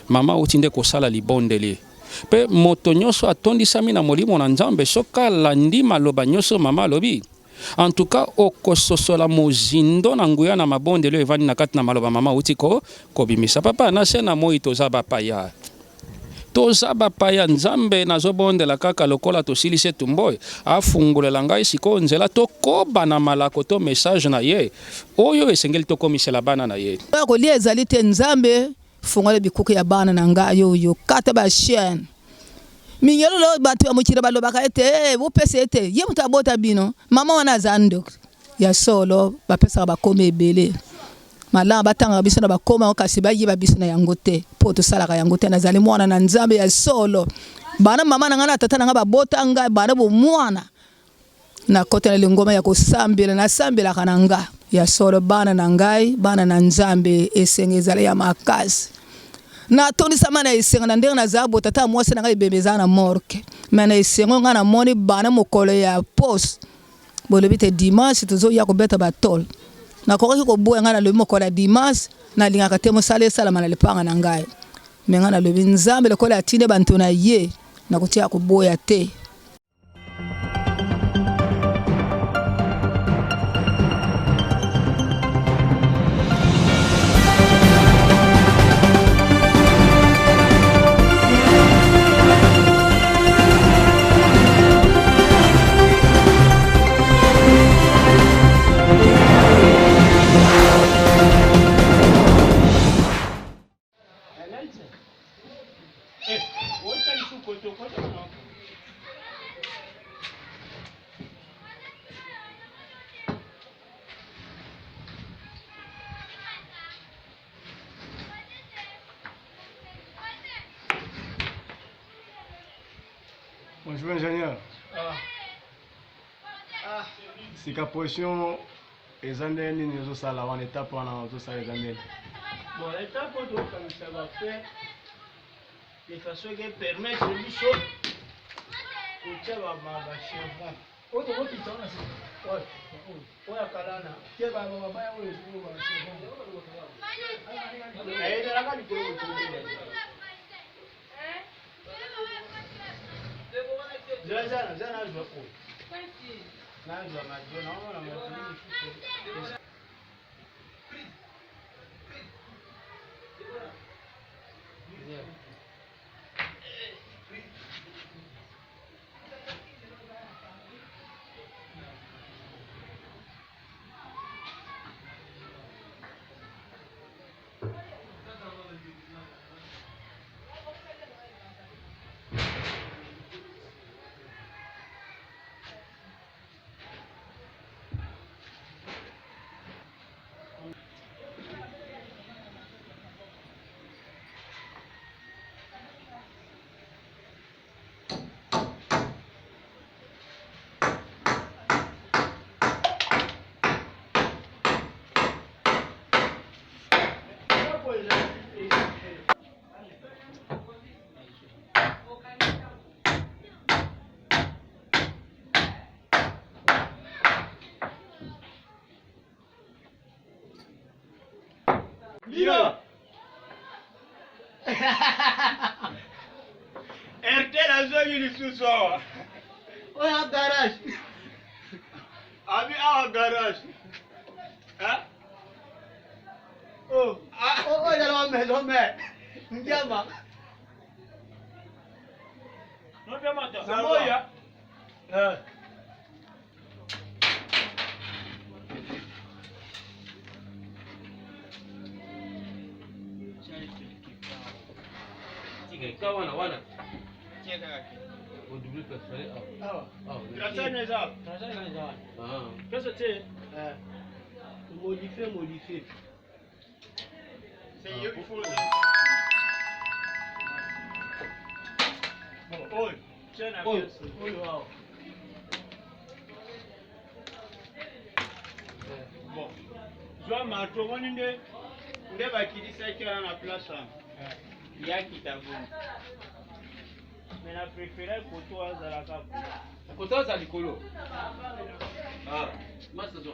mama utinde kosala libondeli pe moto nyonso atondisami na molimo na Nzambe soka landi maloba nyonso mama lobi en tout cas okososola mozindo na nguya na mabondeli evandi na kati na maloba mama utiko kobimisa papa na sena moi toza bapaya Nzambe nazobondela kaka lokola tosilise tumboy afungulela ngai siko nzela tokoba na malako to message na ye oyo esengeli tokomisela bana na ye ko ezali te Nzambe fungole bikuku ya bana na ngai yo kata ba chaîne minyelo lo batu amukira balobaka ete bopese ete ye mutu abota bino mama wana zando ya solo bapesa bakome ebele malanga batanga biso na bakoma okasi bayiba biso na yango te po tosalaka yango te nazali mwana na Nzambe ya solo bana mama na ngana tata na nga babota ngai bana bo mwana na kota na lingoma ya kosambela na sambela kananga ya solo bana na ngai bana na Nzambe esengezala ya makasi na toni sama na esenga na ndenge na zabo tata mwasi na ngai bebeza na morke mais na esengo nga na moni bana mokolo ya pos bolobi te dimanche tozo ya kobeta batol na kokoki koboya nga na lobi mokolo ya dimanche na lingaka te mosala esalama na lipanga na ngai me nga na lobi Nzambe lokola atinde bantu na ye na kotia koboya te. Bonjour ingénieur. C'est la position et Zandé ni nous ça la étape pendant tout ça les Zandé. Bon, l'étape où ça va faire de façon qui permet de lui sauver. Ou tu vas m'abacher bon. Autre qui t'en a c'est. Ouais. Ouais à Kalana. Tu vas m'abacher ou je vais m'abacher bon. Eh, de la gare du coup. Zana je vais pour. Là je vais m'ajourner on va m'ajourner. Lila RTL a joué une sous-soir. On est en garage. Ami en garage. Hein? Oh, oh, il est dans la maison, mais. Ndiama. Non, bien maintenant. Ça va. Wana. Cheka yake. Udubli kasale. Tunasanya zao. Tunasanya zao. Pesa te. Modifier. C'est eux qui font le. Bon, oi. Tiens la pièce. Oi, wow. Bon. Joa matongoni nde bakilisa kila na place là. Yaki tabou. Mais la préférée koto azalaka. Koto azalikolo. Ah, masazo.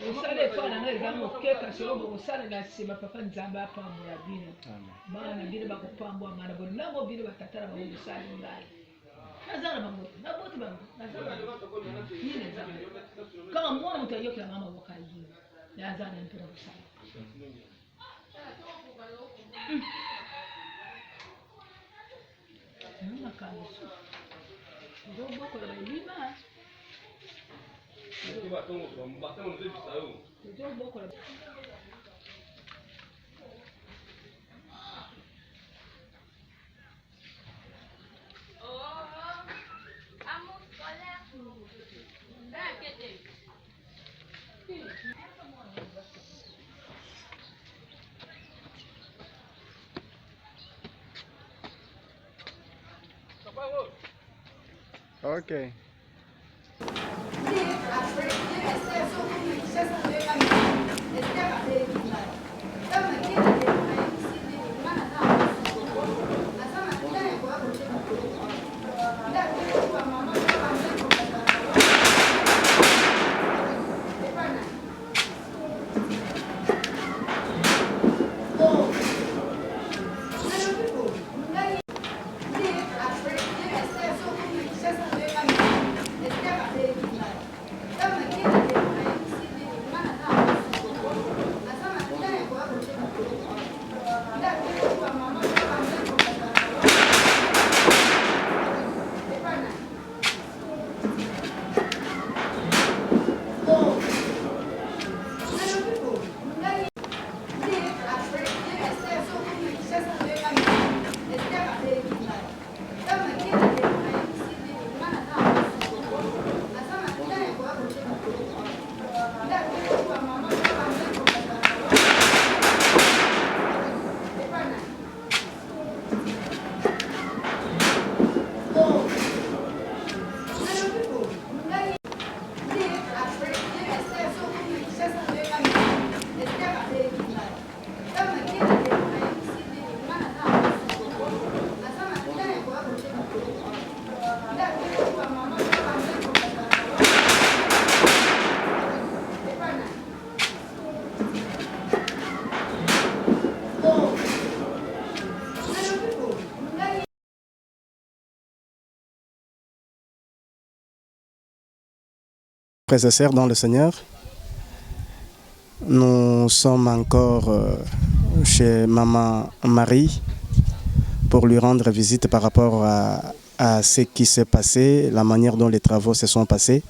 osala efana nga eza mokeka solo bokosalela nsima papa nzambe apambola bino bana na bino bakopambwamana bonamo bino batatala bango bosali ngai naza na bangoto naboti bango nini eza kaka mwana moto ayokela mama bokayi naza na mpena kosala makambo so ozobokola bayima Ok. Frères et sœurs dans le Seigneur, Nous sommes encore chez Maman Marie pour lui rendre visite par rapport à ce qui s'est passé, la manière dont les travaux se sont passés.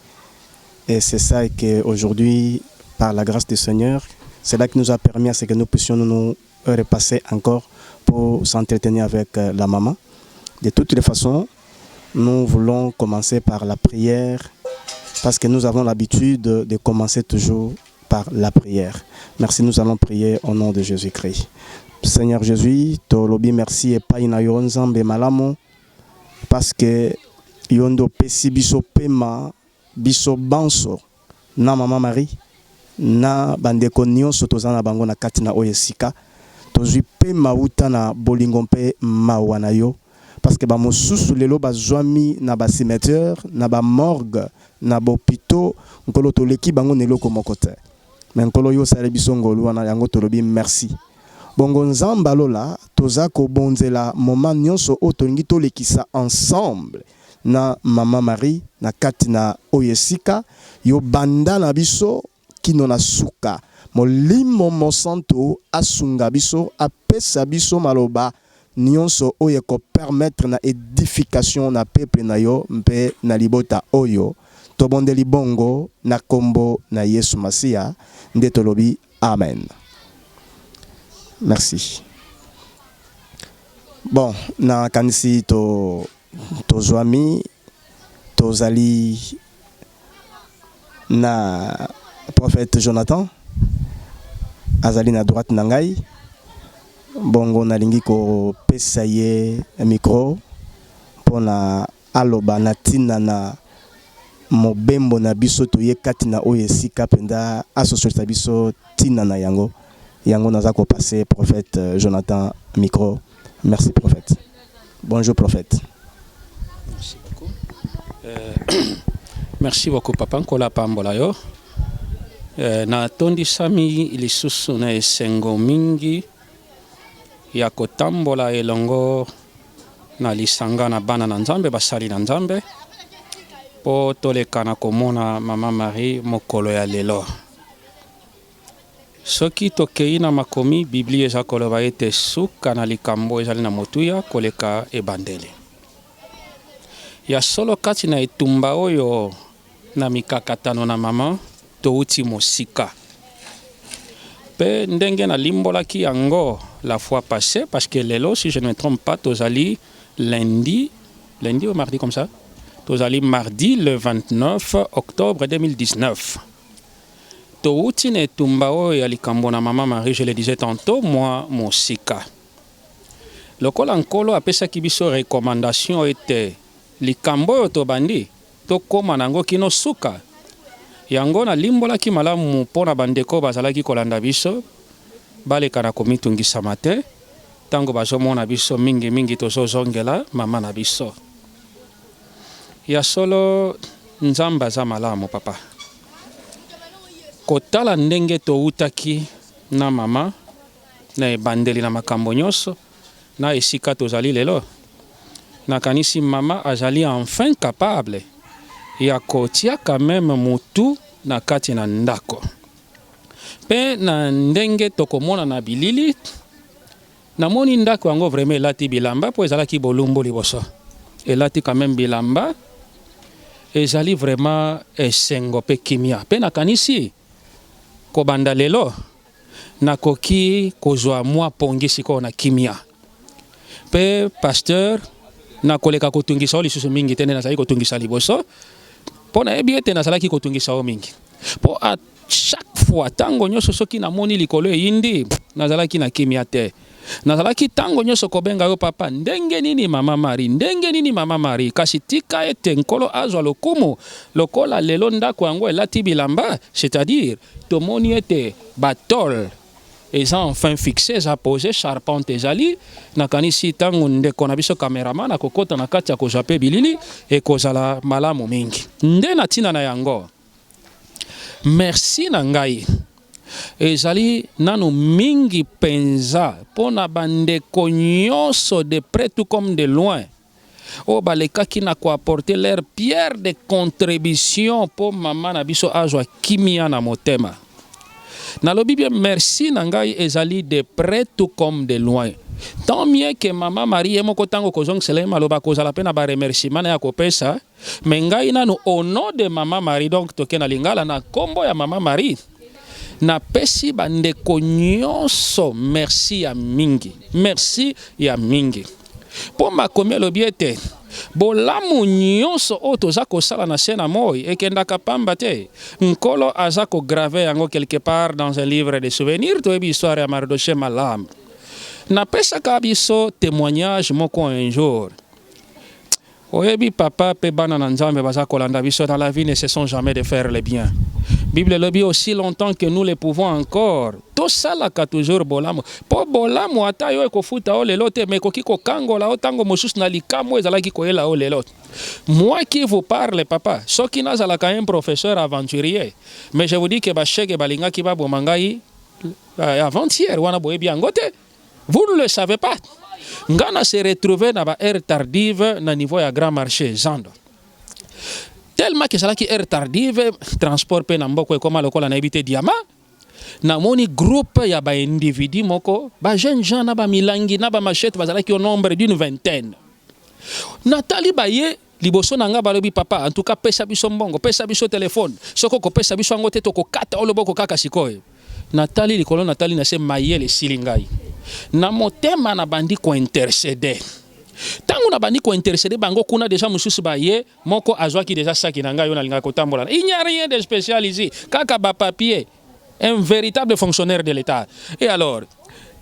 Et c'est ça qu'aujourd'hui, par la grâce du Seigneur, c'est là qui nous a permis à ce que nous puissions nous repasser encore pour s'entretenir avec la maman. De toutes les façons, nous voulons commencer par la prière parce que nous avons l'habitude de commencer toujours par la prière. Merci, nous allons prier au nom de Jésus-Christ. Seigneur Jésus, tolobi merci et paina yo nzambe malamu parce que yondo pesi biso pema biso banso na Mama Marie na bandeko nyonso tozana bango na kati na oyesika tozwi pema uta na bolingo mpe mawa na yo parce que ba mosusu lelo bazwami na ba cimetière na ba morgue na bopito nkolo toleki bango neloko moko te mais nkolo yo sala biso ngolu wana yango tolobi merci. Bongo nzamba lola toza ko bonzela moment nyonso o tolingi tolekisa ensemble na Mama Marie na kati na oyesika yo banda na biso kino na suka molimo mosanto asunga biso apesa biso maloba nyonso oyo ko permettre na édification na peuple na yo mpe na libota oyo tobondeli bongo na kombo na Yesu Masia nde tolobi amen. Merci. Bon, na kanisi to zwami tozali na prophète Jonathan azali na droite na ngai bongo nalingi ko pesa ye micro pona aloba na tina na mobembo na biso toye kati na oyesika penda asosolisa biso tina na yango naza ko passer prophète Jonathan micro. Merci prophète. Bonjour prophète. Merci beaucoup. Merci beaucoup papa nkola pambola yo. Na tondi sami lisusu na esengo mingi ya kotambola elongo na lisanga na bana na Nzambe basali na Nzambe po toleka na komona Mama Marie mokolo ya lelo. Soki tokei na makomi Biblia eza koloba ete suka na likambo ezali na motuya koleka ebandeli. Ya solo kati na etumba oyo na mikakatano na mama touti mosika. Pe ndenge na limbolaki yango la fois passée parce que lelo si je ne me trompe pas tozali lundi ou mardi comme ça. Tozali mardi le 29 octobre 2019. Touti ne etumba oyo ya likambo na Mama Marie, je le disais tantôt, moi mosika. Lokola nkolo apesaki biso recommandation ete likambo oyo tobandi tokoma nango kino suka. Yango na limbolaki malamu mpona bandeko bazalaki kolanda biso baleka na komitungisa mate tango bazomona biso mingi tozozongela mama na biso. Ya solo Nzamba za malamu papa. Kotala ndenge toutaki na mama na ebandeli na makambo nyonso na esika tozali lelo. Na kanisi mama azali enfin capable ya kotia quand même mutu na kati na ndako. Pe na ndenge tokomona na bilili na moni ndako yango vraiment elati bilamba po ezalaki bolumbu liboso. Elati quand même bilamba ezali vraiment esengo pe kimia. Pe na kanisi kobanda lelo nakoki kozwa mwa pongisi ko na kimia. Pe pasteur na koleka kotungisa lisusu mingi tene nazali kotungisa liboso pona ebi ete nazalaki kotungisa o mingi po a chaque fois tango nyonso soki namoni likolo eyindi nazalaki na kimia te. Nazalaki tango nyonso kobenga yo papa ndenge nini Mama Marie kasi tika ete nkolo azwa lokumu lokola lelo ndako yango elati bilamba, c'est-à-dire tomoni ete batol eza enfin fixé, eza posé, charpente ezali nakanisi tango ndeko na biso cameraman akokota na kati ya kozwa pe bilili ekozala malamu mingi nde na tina na yango. Merci na ngai ezali nanu mingi penza pona bandeko nyonso de près tout comme de loin o balekaki na ko apporter leur pierre de contribution po mama na biso azwa kimia na motema. Nalobi bien merci nangai ezali de près tout comme de loin. Tant mieux que maman Marie moko tango kozong sele maloba kozala pe na ba remerciement ya kopesa, mais ngai nanu au nom de maman Marie donc tokena lingala na kombo ya maman Marie. Na pesi bandeko nyonso merci ya mingi. Merci ya mingi. Po makomi alobi ete bolamu nyonso oyo toza kosala na se na moi ekendaka pamba te. Nkolo aza kograve yango quelque part dans un livre de souvenirs toyebi histoire ya Mardoché malamu. Napesaka biso témoignage moko un jour. Oyebi papa pe bana na nzambe baza kolanda biso dans la vie ne cessons jamais de faire le bien. Bible le dit aussi longtemps que nous le pouvons encore. Tout ça là ka toujours bolamu. Po bolamu ata yo ekofuta o lelo te me koki ko kangola o tango mosusu na likamo ezalaki koyela o lelo. Moi qui vous parle papa, soki nazalaka un professeur aventurier, mais je vous dis que ba chege balinga ki ba bomangai avant-hier wana boyebi angote. Vous ne le savez pas. Ngana se retrouvé dans la ère tardive na niveau ya grand marché Zando. Tellement que ça qui ère tardive transport pe na mboko ekoma lokola na ebité diama. Na moni groupe ya ba individu moko ba jeune gens na ba milangi na ba machette bazala ki au nombre d'une vingtaine. Nathalie baye liboso nanga balobi papa en tout cas pesa biso mbongo pesa biso téléphone soko ko pesa biso ngote to ko kata oloboko kaka sikoyo. Nathalie likolo Nathalie na se mayele silingai. Na motema na bandi ko intercéder. Tango na bandi ko intercéder bango kuna déjà mususu baye moko azwaki déjà saki nanga yo na linga kotambola. Il n'y a rien de spécial ici. Kaka ba papier, un véritable fonctionnaire de l'État. Et alors,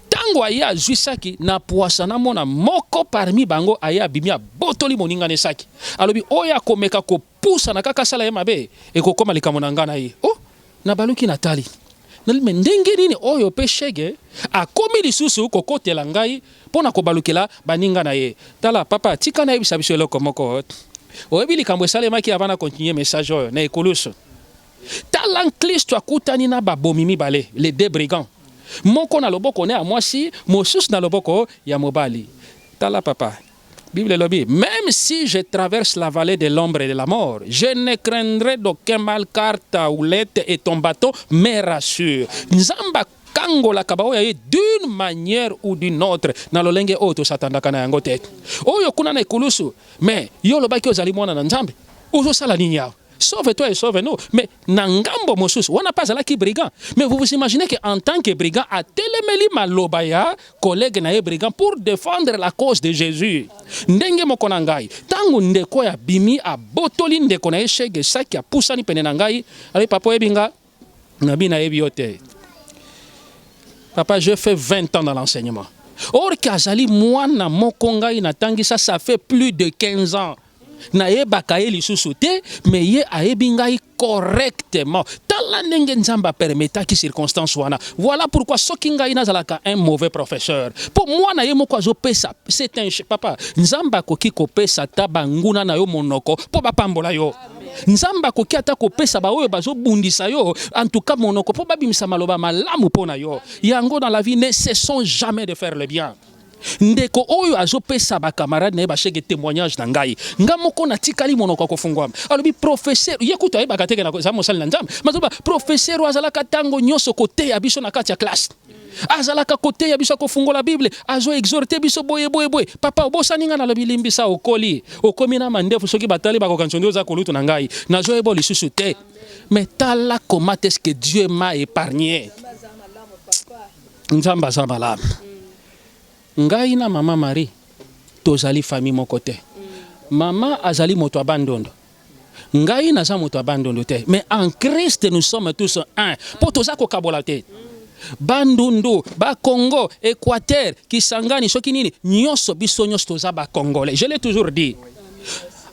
tango aya azwi saki na poisana mona moko parmi bango aya bimia botoli moninga ne saki. Alobi oya komeka ko pusa na kaka sala mabe e ko koma likamona ngana yi. Oh, na baluki Nathalie. Nalime ndenge nini oyo pe shege akomi lisusu kokotela ngai pona kobalukela baninga na ye. Tala papa tika na yebisa biso eloko moko. Oyebi likambo esalemaki avana continuer message oyo na ekolusu. Tala Kristo akutani na babomi mibale les deux brigands. Moko na loboko ne a mwasi, mosusu na loboko ya mobali. Tala papa. Bible le dit, même si je traverse la vallée de l'ombre et de la mort, je ne craindrai d'aucun mal car ta houlette et ton bâton me rassurent. Nzamba kangola kabaoya ye d'une manière ou d'une autre na lolenge oto satandaka na yango te. Oyo kuna na ekulusu, mais yo lobaki ozali mwana na Nzambe. Ozo sala nini yao? Sauve-toi et sauve-nous. Mais Nangambo Mosus, on n'a pas à la qui brigand. Mais vous vous imaginez qu'en tant que brigand, à Telemeli Malobaya, collègue nae brigand, pour défendre la cause de Jésus. Ndenge mokonangai. Tangu ndeko ya bimi a botoli ndeko na eshege saki a pusani penenangai. Allez papa ebinga, nabi na ebiote. Papa, je fais 20 ans dans l'enseignement. Or kazali mwana mokongai na tangi ça fait plus de 15 ans. Na yebaka ye lisusu te mais ye ayebi ngai correctement tala ndenge Nzamba permetaki circonstance wana. Voilà pourquoi soki ngai nazalaka un mauvais professeur pour moi na ye moko azopesa c'est un papa Nzamba koki kopesa tabanguna na yo monoko po bapambola yo. Nzamba koki ata kopesa ba oyo bazobundisa yo en tout cas monoko po babimisa maloba malamu pona yo. Yango dans la vie ne cessons jamais de faire le bien. Ndeko oyo azopesa ba camarade na ba chege témoignage na ngai ngamoko na tikali monoko kofungwa alobi professeur yekuta ye bakateke na za mosali na Nzambe mazoba professeur azalaka tango nyoso kote ya biso na kati ya classe azalaka kote ya biso kofungola Bible azo exhorter biso boye papa obosaninga na lobi limbisa okoli okomi na mandefu soki batali bakokansondo za kolutu na ngai nazo ebo lisusu te mais tala comment est-ce que Dieu m'a épargné. Nzamba za malamu. Ngai na mama Marie tozali famille moko te. Mama azali moto abandondo. Ngai naza moto abandondo te. Mais en Christ nous sommes tous un. Po toza ko kabola te. Bandundu, ba Congo, Équateur, Kisangani, soki nini, nyonso biso nyonso toza ba Congolais. Je l'ai toujours dit.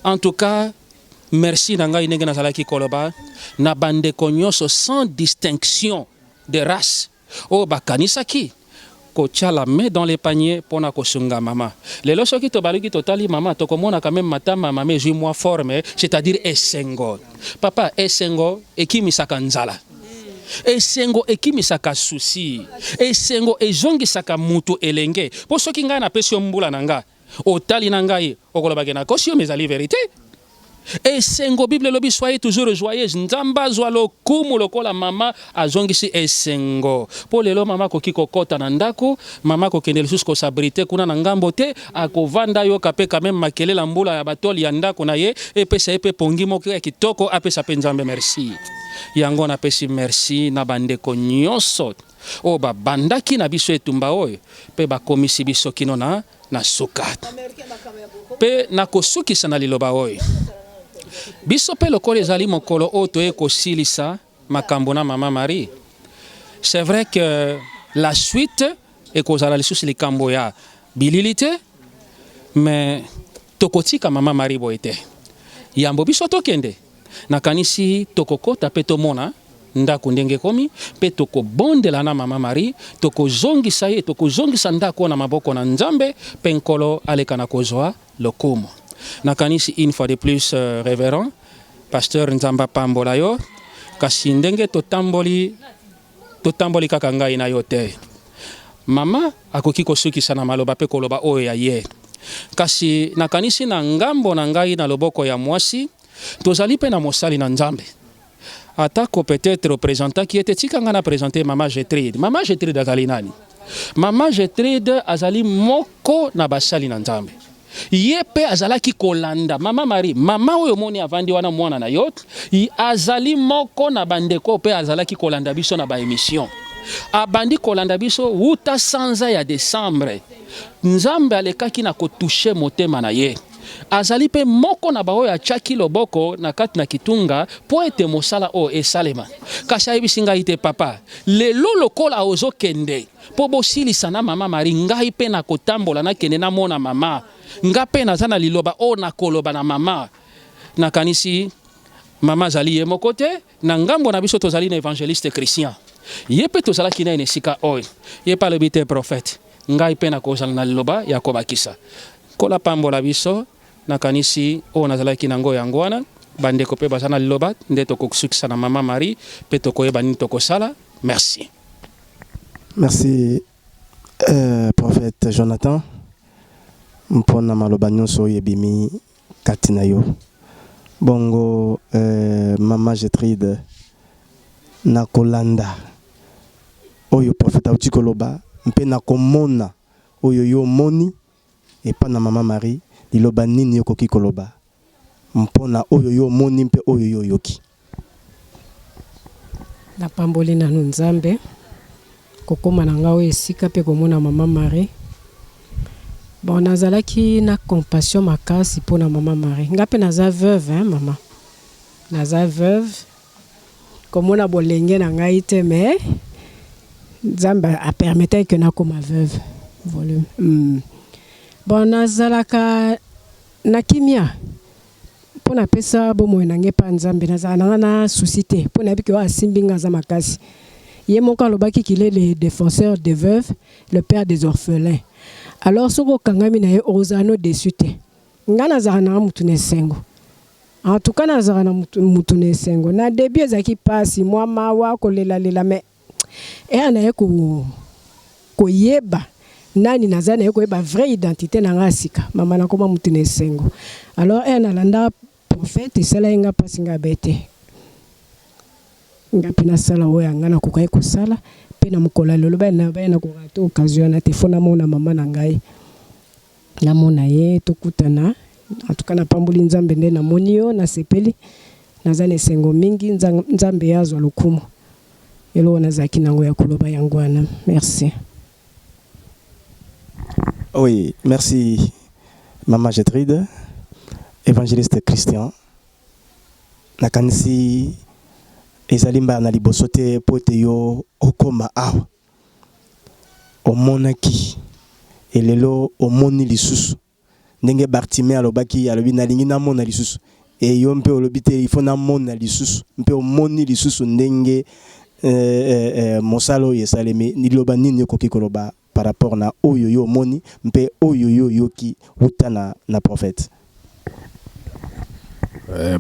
En tout cas, merci na ngai ndenge nazalaki koloba na bandeko nyonso sans distinction de race. O bakanisaki kotia la main dans les paniers pour na kosunga mama. Les loso qui to baluki totali mama to komona quand même matama mama joue moi forme, c'est-à-dire esengo. Papa esengo ekimisaka nzala. Esengo ekimisaka souci. Esengo ezongisaka mutu elenge. Po soki nga na pesi mbula nanga, otali nanga ye, okoloba ke na kosio mezali vérité. Esengo Bible lobi soyez toujours joyeuse. Nzamba zwa lokumu lokola mama azongisi esengo. Po lelo mama koki kokota na ndako, mama kokende lisusu ko sabrite kuna na ngambo te, akovanda yo kape quand même makelela mbula ya batoli ya ndako na ye, epesa epe pongi moko ya kitoko apesa pe Nzambe merci. Yango na pesi merci na bandeko nyonso. O ba bandaki na biso etumba oyo, pe ba komisi biso kino na sukat. Pe na kosukisa na liloba oyo. Biso pe lokolo ezali mokolo oto ekosilisa makambo na Mama Marie. C'est vrai que la suite ekozala lisusu likambo ya bililité, mais tokotika Mama Marie boite. Yambo biso tokende nakanisi tokokota pe tomona ndako ndenge komi pe tokobondela na Mama Marie, tokozongisa ye, tokozongisa ndako na maboko na Nzambe pe nkolo aleka na kozwa lokumu. Nakanisi une fois de plus révérend pasteur Nzamba Pambola yo kasi ndenge totamboli kaka ngai na yo te. Mama akoki kosukisa na maloba pe koloba oyo ya ye. Kasi nakanisi na ngambo na ngai na loboko ya mwasi tozali pe na mosali na Nzambe. Atako peut-être représentant qui était tika nga na présenter Mama Gertrude. Mama Gertrude azali nani? Mama Gertrude azali moko na basali na Nzambe. Yepe azalaki kolanda Mama Marie, mama oyo moni avandi wana mwana na yote, azali moko na bandeko pe azalaki kolanda biso na ba émission. Abandi kolanda biso uta sanza ya décembre. Nzambe alekaki na kotoucher motema na ye. Azali pe moko na baoyo achaki loboko na kati na kitunga po ete mosala o esalema. Kasi ayebisinga ite papa, lelo lokola ozo kende po bosilisa na Mama Marie ngai pe na kotambola na kende na mona mama. Nga pe naza na liloba o na koloba na mama. Nakanisi mama zali ye moko te, na ngambo na biso tozali na évangéliste Christian. Ye pe tozalaki na esika oyo. Ye pa lobi te prophète. Ngai pe na kozala na liloba ya kobakisa. Kola pambola biso nakanisi o nazalaki nango yango wana bandeko pe bazana liloba nde tokosukisa na Mama Marie pe tokoyeba nini tokosala. Merci. Merci prophète Jonathan. Mpona maloba nyonso yebimi katina yo. Bongo Mama Gertrude na kolanda oyo prophète auti koloba mpe na komona oyo yo moni epa na Mama Marie liloba nini yokoki koloba mpona oyo yo moni mpe oyo yo yoki. Na pamboli na Nzambe kokoma na nga oyo esika pe komona Mama Marie. Bon, nazalaki na compassion makasi pour na Mama Marie. Nga pe naza veuve, hein, maman. Naza veuve. Comme on a bolenge na ngai te, mais Nzambe a permetté que na koma veuve. Volume. Bon, nazalaka na kimia. Pour na pesa bomo na nge pa Nzambe nazala na souci te. Pour na biki wa simbinga za makasi. Ye mon kalobaki qu'il est le défenseur des veuves, le père des orphelins. Alors soko kangami na ye ozano desute ngana zana mutune sengo en tout cas na zana mutune sengo na début ezaki pasi moi mawa kolela lela mais na ye ko yeba nani nazana ye ko yeba vraie identité na ngasika mama na koma mutune sengo alors na landa prophète sala nga pasi nga bete nga pina sala oya ngana ko kai ko sala na mukola lelo ba na ko rato occasion na telefona mona mama na ngai na mona ye tokutana en tout cas na pambuli Nzambe nde na monio na sepeli nazane sengo mingi Nzambe yazwa lokumu elo na zaki nango ya koloba yangwana. Merci. Oui, merci Mama Gertrude, évangéliste Christian. Nakanisi ezalimba na liboso te pote yo okoma awa omonaki elelo omoni lisusu ndenge Bartimée alobaki alobi nalingi na mona lisusu e yo mpe olobi te il faut na mona lisusu mpe omoni lisusu ndenge mosalo yesalemi niloba nini yokoki koloba par rapport na oyo yo omoni mpe oyo yo yoki uta na prophète.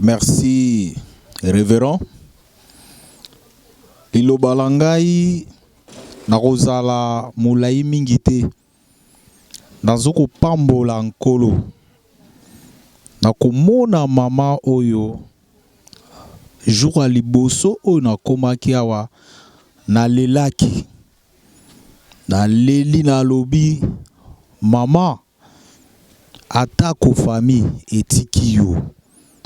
Merci révérend. Liloba langai nakozala mulai mingi te nazoko pambola nkolo nakomona mama oyo jour à liboso oyo nakomaki awa nalelaki naleli nalobi mama atako famille etiki yo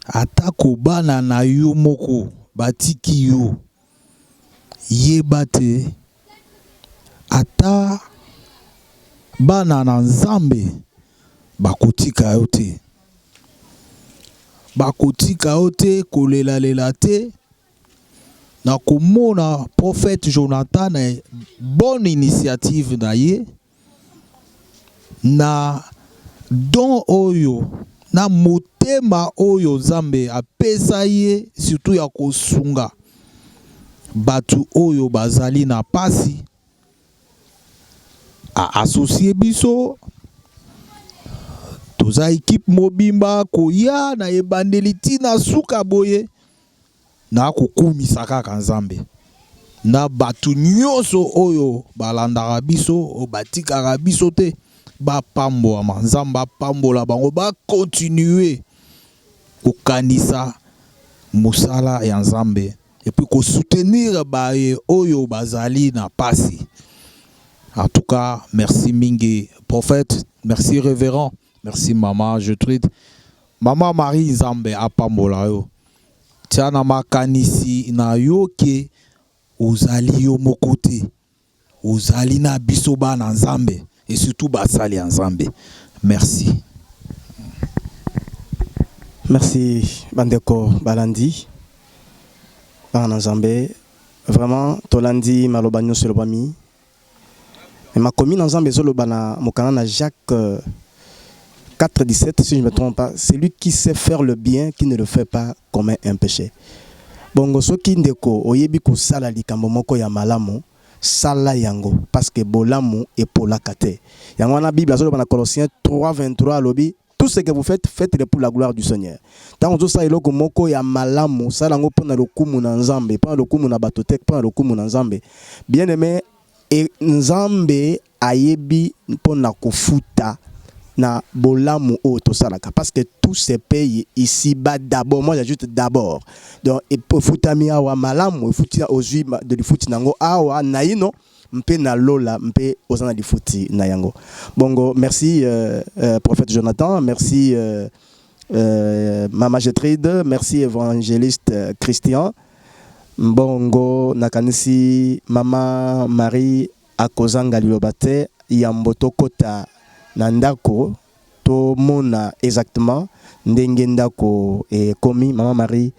atako bana na yo moko batiki yo yeba te ata bana na Nzambe bakotika yo te kolela lela te. Nakomona prophète Jonathan bonne initiative na ye na don oyo na motema oyo Nzambe apesa ye surtout ya kosunga batu oyo bazali na pasi a associé biso toza équipe mobimba koya na ebandeli tina suka boye na kokumisa kaka Nzambe na batu nyonso oyo balandaka biso batikaka biso te bapambola Nzambe apambola bango ba continuer kokanisa musala ya Nzambe et puis ko soutenir baye oyo bazali na pasi. En tout cas, merci mingi prophète, merci révérend, merci maman Gertrude. Maman Marie Nzambe apambola yo. Tiana makanisi na yo ke ozali yo mokote. Ozali na biso bana Nzambe et surtout basali Nzambe. Merci. Merci Bandeko Balandi. Bana Nzambe. Vraiment, Tolandi Malobanyo Solobami. Et ma commune Nzambe Zolobana Mokana na Jacques 4,17, si je ne me trompe pas. C'est lui qui sait faire le bien, qui ne le fait pas comme un péché. Bongo soki ndeko oyebi ko sala likambo moko ya malamu sala yango parce que bolamu et polakate. Yango na Bible Zolobana Colossiens 3:23 lobi. Tout ce que vous faites, faites-le pour la gloire du Seigneur. Tant que ça iloko moko ya malamu, ça lango pona lokumu na Nzambe, pona lokumu na batotek, pona lokumu na Nzambe. Bien aimé, et Nzambe ayebi pona kofuta na bolamu o to salaka parce que tout se paye ici bas d'abord. Moi j'ajoute d'abord. Donc et pour futami awa malamu, futi ozui de li futi nango awa naino. Mpe na lola, mpe ozana di futi na yango. Bongo, merci prophète Jonathan, merci Mama Gertrude, merci évangéliste Christian. Bongo, nakanisi Mama Marie akozanga lilobate yamboto kota nandako to mona exactement ndenge ndako e komi Mama Marie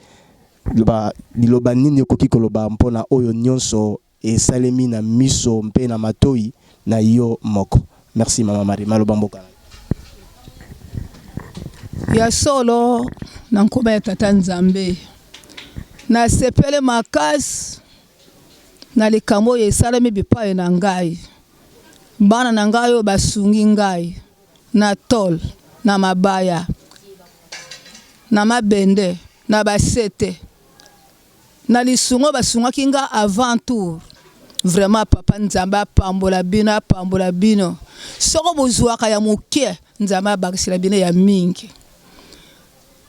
liloba nini koki koloba mpona oyo nyonso et salemi na miso mpe na matoi na yo moko. Merci Mama Marie. Maloba mboka. Ya solo na nkuba ya tata Nzambe. Na sepele makasi na likambo ya salemi bipaye na ngai. Bana na ngai oyo basungi ngai na tol na mabaya na mabende na basete na lisungo basunga kinga avant tour. Vraiment papa Nzambe apambola bino soko bozwaka ya moke Nzambe abakisila bino ya mingi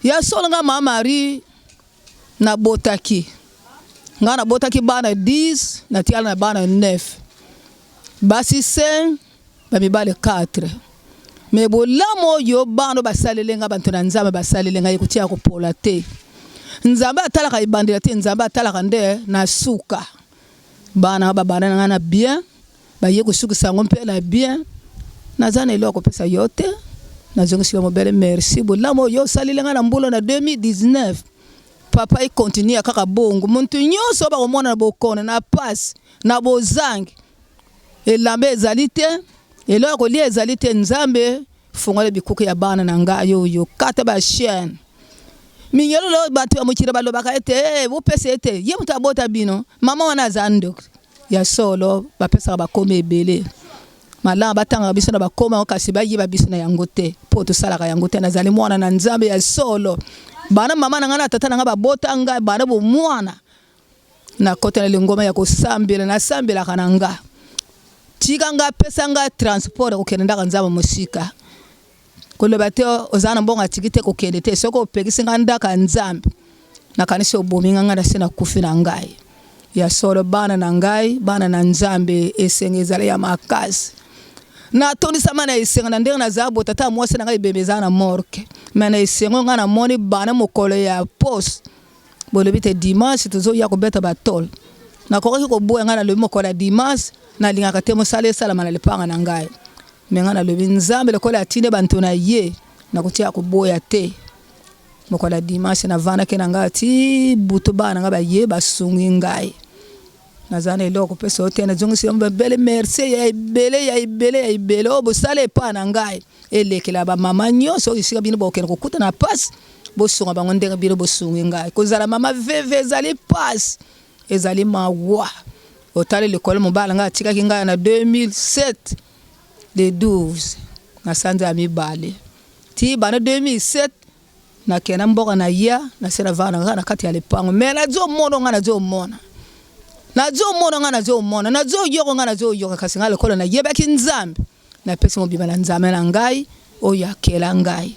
ya solanga Mama Marie na botaki nga na botaki bana 10 na tiala na bana 9 basi 5 bamibale 4 mais bolamo yo bano basalelenga bantu na Nzambe basalelenga yekutia ko pola te Nzambe atalaka ibandela te Nzambe atalaka nde na suka bana babana na bien ba yeko suka sango mpe na bien nazana eloko pesa yote nazongi sio mobele merci bolamo yo salilenga na mbulo na 2019 papa i continue kaka bongo muntu nyonso ba komona na bokona na passe na bozangi elambe ezalite eloko li ezalite Nzambe fungole bikuku ya bana na ngayo yo kata ba chaîne minyolo lo batu amukira balobaka ete bo pesa ete ye muta bota bino mama wana zando ya solo ba pesa ba kome ebele mala batanga biso na ba koma kasi ba yiba biso na yango te po to salaka yango te nazali mwana na Nzambe ya solo bana mama na ngana tata nga ba bota nga bana bo mwana na kota na ngoma ya kosambela na sambela kananga tika nga pesa nga transport ko kenda Nzambe musika koloba te ozana mbonga tikite kokende te soko opekisi nga ndaka nzambe nakanisi obomi nga nga nase na kufi na ngai ya solo bana na ngai bana na nzambe esenge ezala ya makasi na tondisa mana esenga na ndenge na zabo tata mwasi na ngai bebeza na morke mana esengo nga na moni bana mokolo ya pos bolobi te dimanche tozo ya kobeta batol na kokoki koboya nga na lobi mokolo ya dimanche na lingaka te mosala esalama na lipanga na ngai me nga na lobi nzambe lokola atinde bantu na ye na kotia koboya te mokolo ya dimanche na vana ke na ngai ti butu bana nga baye basungi ngai nazana eloko pesa otena zongisi yomba bele merci ya ibele obosale pa na ngai elekela ba mama nyonso isika bino bokena kokuta na passe bosunga bango ndenge bino bosungi ngai kozala mama veve ezali passe ezali mawa otale lekolo mobala nga atikaki ngai na 2007 de 12 na sanza ya mibale ti bana 2007 na kena mboka na ya na sena vana nga na kati ya lepango me na zo mono nga na zo mona nazo mona nga nazo mona nazo yoko nga nazo yoko kasi nga lekolo na yebaki nzambe na pesa mobiba na nzambe na ngai oyo akela ngai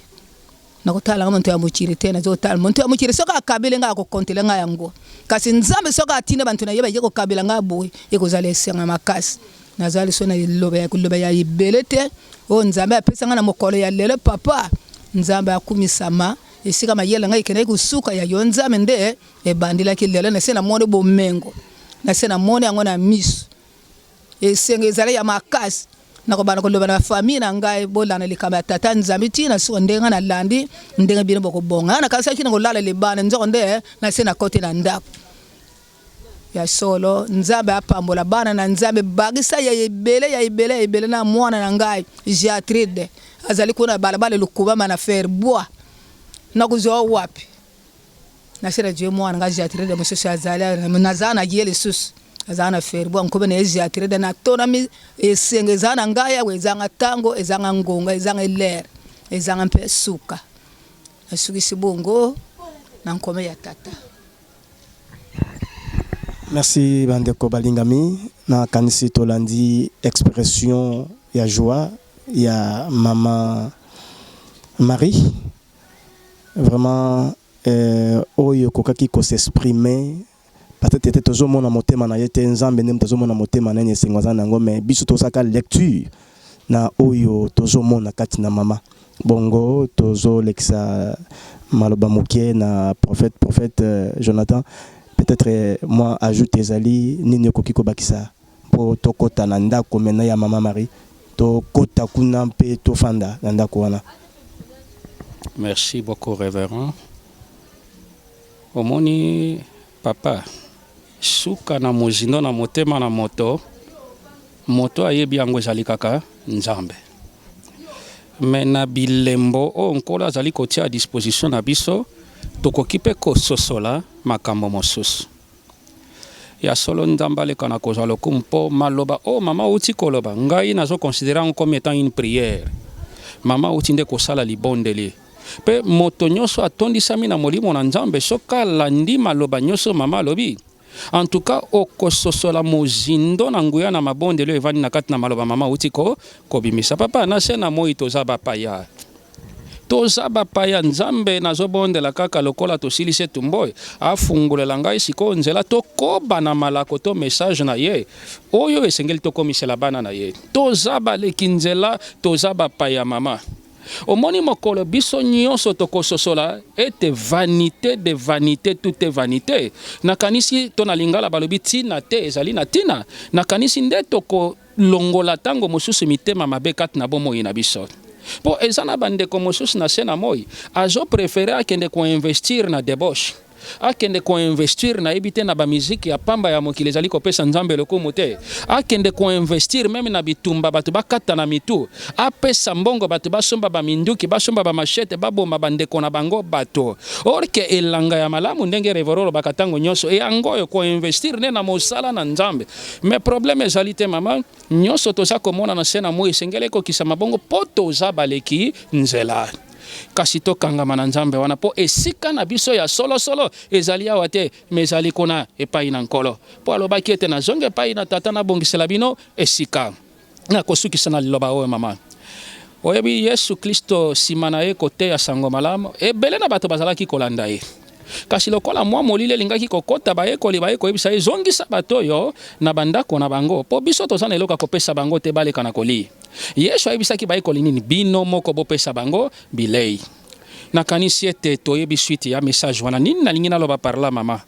nakotala nga muntu ya muchiri te nazo tala muntu ya muchiri soka akabile nga akokontele nga yango kasi nzambe soka atina bantu na yeba yeko kabila nga boy ekozala esenga makasi nazali so na loba ya ibele te o nzambe apesa nga na mokolo ya lelo papa nzambe akumisama esika mayela nga ikena ikusuka ya yo nzambe nde ebandila ki lelo na sena monde bomengo na sena mone yango na miso esenge ezala ya makasi nakobana koloba na famille na ngai bolana likamba ya tata nzambe tina so ndenga na landi ndenga bino bokobonga na kanisa kina kolala libana nzoko nde na sena kote na ndako ya solo nzambe apambola bana na nzambe bagisa ya ibele na mwana na ngai Jatride azali kuna balabala lukuba na faire bois na kuzo wapi na sera Dieu mwana nga Jatride monsieur azali na zana yele sus azana faire bois nkobe na Jatride na tona mi esenge zana ngaya wezanga tango ezanga ngonga ezanga ler ezanga mpe suka asuki sibongo na nkome ya tata. Merci Bandeko Balingami na kanisi tolandi expression ya joie ya Maman Marie vraiment oyo kokaki ko s'exprimer peut-être était toujours mon motema na yete nzambe nem toujours mon motema na nyesengo za nango mais biso to saka lecture na oyo toujours mon kati na mama bongo tozo lexa maloba moké na prophète Jonathan. Peut-être moi ajoute ezali nini kokiko bakisa po tokota na ndako mena ya Maman Marie to kota kuna mpe to fanda na ndako wana. Merci beaucoup révérend. Omoni papa suka na mozindo na motema na moto ayebi yango ezali kaka nzambe me na bilembo o nkolo azali kotia à disposition na biso tokoki mpe kososola makambo mosusu ya solo nzambe aleka na kozwa lokumu mpo maloba o mama outi koloba ngai nazoconsidéra yango comme étant une prière mama outi nde kosala libondeli pe moto nyonso atondisami na molimo na nzambe soka alandi maloba nyonso mama alobi en tout cas okososola mozindo na nguya na mabondelo evandi na kati na maloba mama outi kobimisa papa na se na moi toza bapaya nzambe nazobondela kaka lokola tosilise tumboy afungulela ngai siko nzela tokoba na malako to message na ye oyo esengeli tokomisela bana na ye toza baleki nzela toza bapaya mama omoni mokolo biso nyonso tokososola ete vanité de vanité tout est vanité nakanisi to na lingala balobi tina te ezali na tina nakanisi nde tokolongola tango mosusu mitema mabe kati na bomoi na biso po ezana bandeko mosusu na se na moi azo préféré akende koinvestir na débauche akende koinvestir na yebi te na bamiziki ya pamba ya mokili ezali kopesa nzambe lokumu te akende koinvestir meme na bitumba bato bakata na mitu apesa mbongo bato basomba baminduki basomba bamashete babomba bandeko na bango bato orke elanga ya malamu ndenge revorolo bakatango nyonso eyango oyo koinvestir nde na mosala na nzambe mais problème ezali te mama nyonso toza komona na se na moi esengeli ekokisa mabongo po toza baleki nzela kasi tokangama na nzambe wana po esika na biso ya solo ezali awa te me ezali kuna epai na nkolo po alobaki ete nazonga epai na tata nabongisela bino esika nakosukisa na liloba oyo mama oyebi Yesu Kristo nsima na ye koteya sango malamu ebele na bato bazalaki kolanda ye kasi lokola mwa molile elingaki kokota bayekoli koyebisa ye zongisa bato oyo na bandako na bango mpo biso toza na eloko ya kopesa bango te baleka na kolia. Yesu ayebisaki bayekoli nini bino moko bopesa bango bilei. Nakanisi ete toyebi suite ya message wana nini nalingi naloba parla mama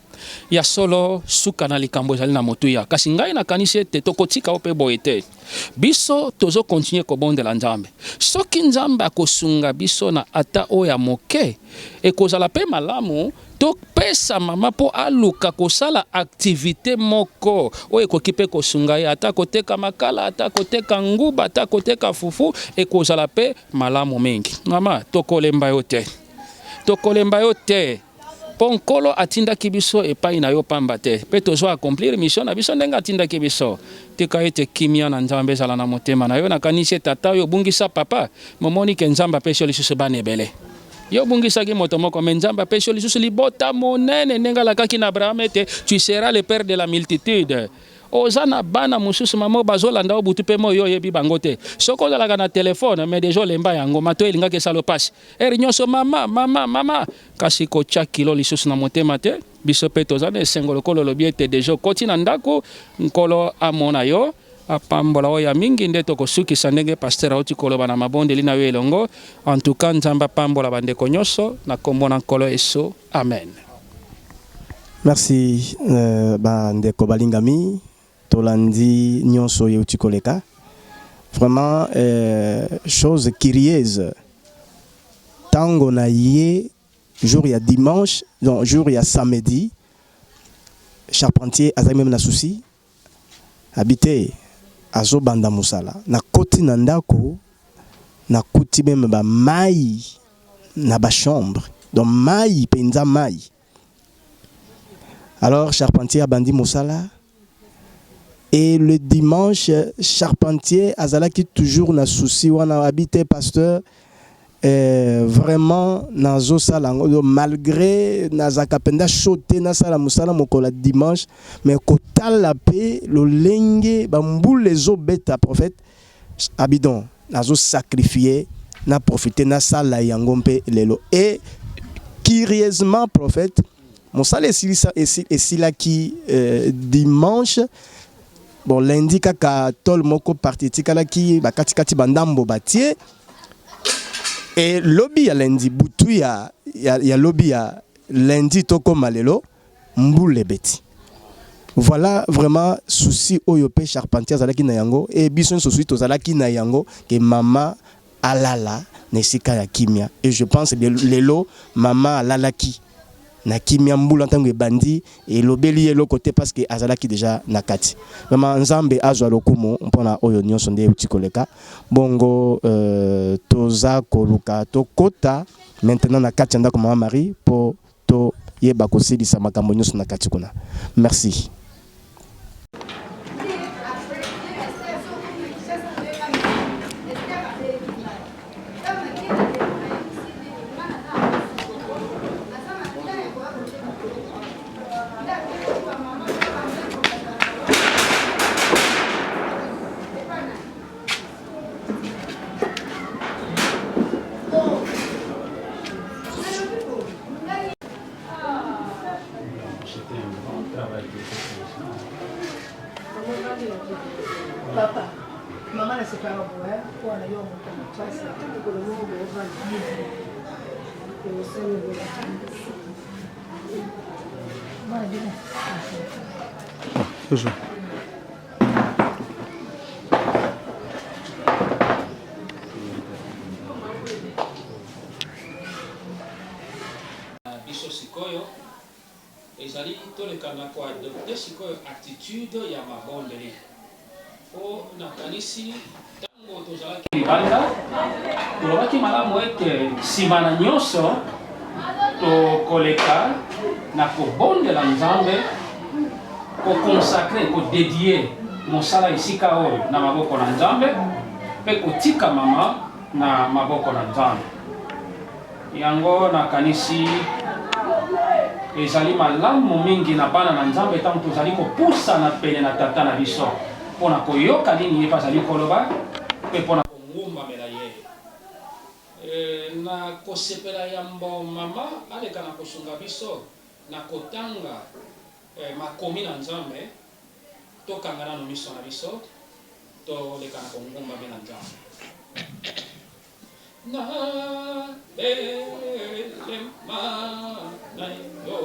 ya solo suka na likambo ezali na motuya kasi ngai nakanisi ete tokotika ope boye te biso tozo continue kobondela Nzambe soki Nzambe akosunga biso na ata oya moke ekozala pe malamu topesa mama po aluka kosala activité moko oyo ekoki pe kosunga ye ata koteka makala ata koteka nguba ata koteka fufu ekozala pe malamu mingi. Mama tokolemba yo te Ponkolo atindaki biso epai na yo pamba te pe tozo accomplir mission na biso ndenga atindaki biso tika ete kimia na Nzambe ezala na motema na yo nakanisi tata yo bungisa papa momoni ke Nzambe apesi yo lisusu bana ebele yo bungisaki moto moko me Nzambe apesi yo lisusu libota monene ndenga alakaki na Abraham ete tu seras le père de la multitude. Ozana bana mususu mamo bazolanda obutu pe mo yo yebi bango te soko ozalaka na telefone me deja olemba yango mato elingaki esala pasi eri nyonso mama kasi kotia kilo lisusu na motema te biso pe toza na esengo lokolo lobi ete deja okoti na ndako nkolo amona yo apambola oyo ya mingi nde tokosukisa ndenge paster auti koloba na mabondeli na yo elongo. En tout cas Nzambe apambola bandeko nyonso na kombo na nkolo Yesu amen. Merci bandeko balingami tolandi nyonso yeuti koleka vraiment chose curieuse tango na ye jour ya dimanche donc jour ya samedi charpentier azali même na souci habité azo banda musala na koti na ndako na kuti même ba mai na ba chambre donc mai penza mai. Alors charpentier abandi musala et le dimanche charpentier azalaki toujours na souci wana habité pasteur vraiment nazo sala malgré nazaka penda choté na sala musala mokola dimanche mais kotala pe lolenge bambule les beta prophète abidon nazo sacrifier na profiter na sala yango mpe lelo et curieusement prophète mon salaire est là qui dimanche bon lundi kaka tol moko parti tikala ki bakati bandambo batie et lobby ya lundi butu ya lobby ya lundi toko malelo mbule beti. Voilà vraiment souci oyo pe charpentier zalaki na yango et bison souci to zalaki na yango que mama alala nesika ya kimia et je pense lelo mama alalaki na kimia mbula ntango ebandi et lobeli yelo côté parce que azalaki déjà nakati vraiment Nzambe azwa lokumu mpona oyo nyonso nde utikoleka bongo toza koluka tokota maintenant na kati ndako mama Marie po to yeba kosilisa makambo nyonso na kati kuna. Merci. Papa, maman ne sait pas voir, pour aller au montant de classe, pour le moment où on va vivre. Et au sein de la biso sikoyo ezali tolekana koadopte sikoyo attitude ya mabondeli po nakanisi ntango tozalaki libanda tolobaki malamu ete nsima na nyonso tokoleka na kobondela Nzambe kokonsakre kodedie mosala esika oyo na maboko na Nzambe mpe kotika mama na maboko na Nzambe yango nakanisi ezali malamu mingi na bana na Nzambe tango tozali kopusa na pene na tata na biso mpona koyoka nini ye azali koloba mpe mpona kongumbamela ye na kosepela yambo mama aleka na kosunga biso na kotanga makomi na nzambe tokanga nano miso na biso toleka na kongumba be na nzambe na belema na yo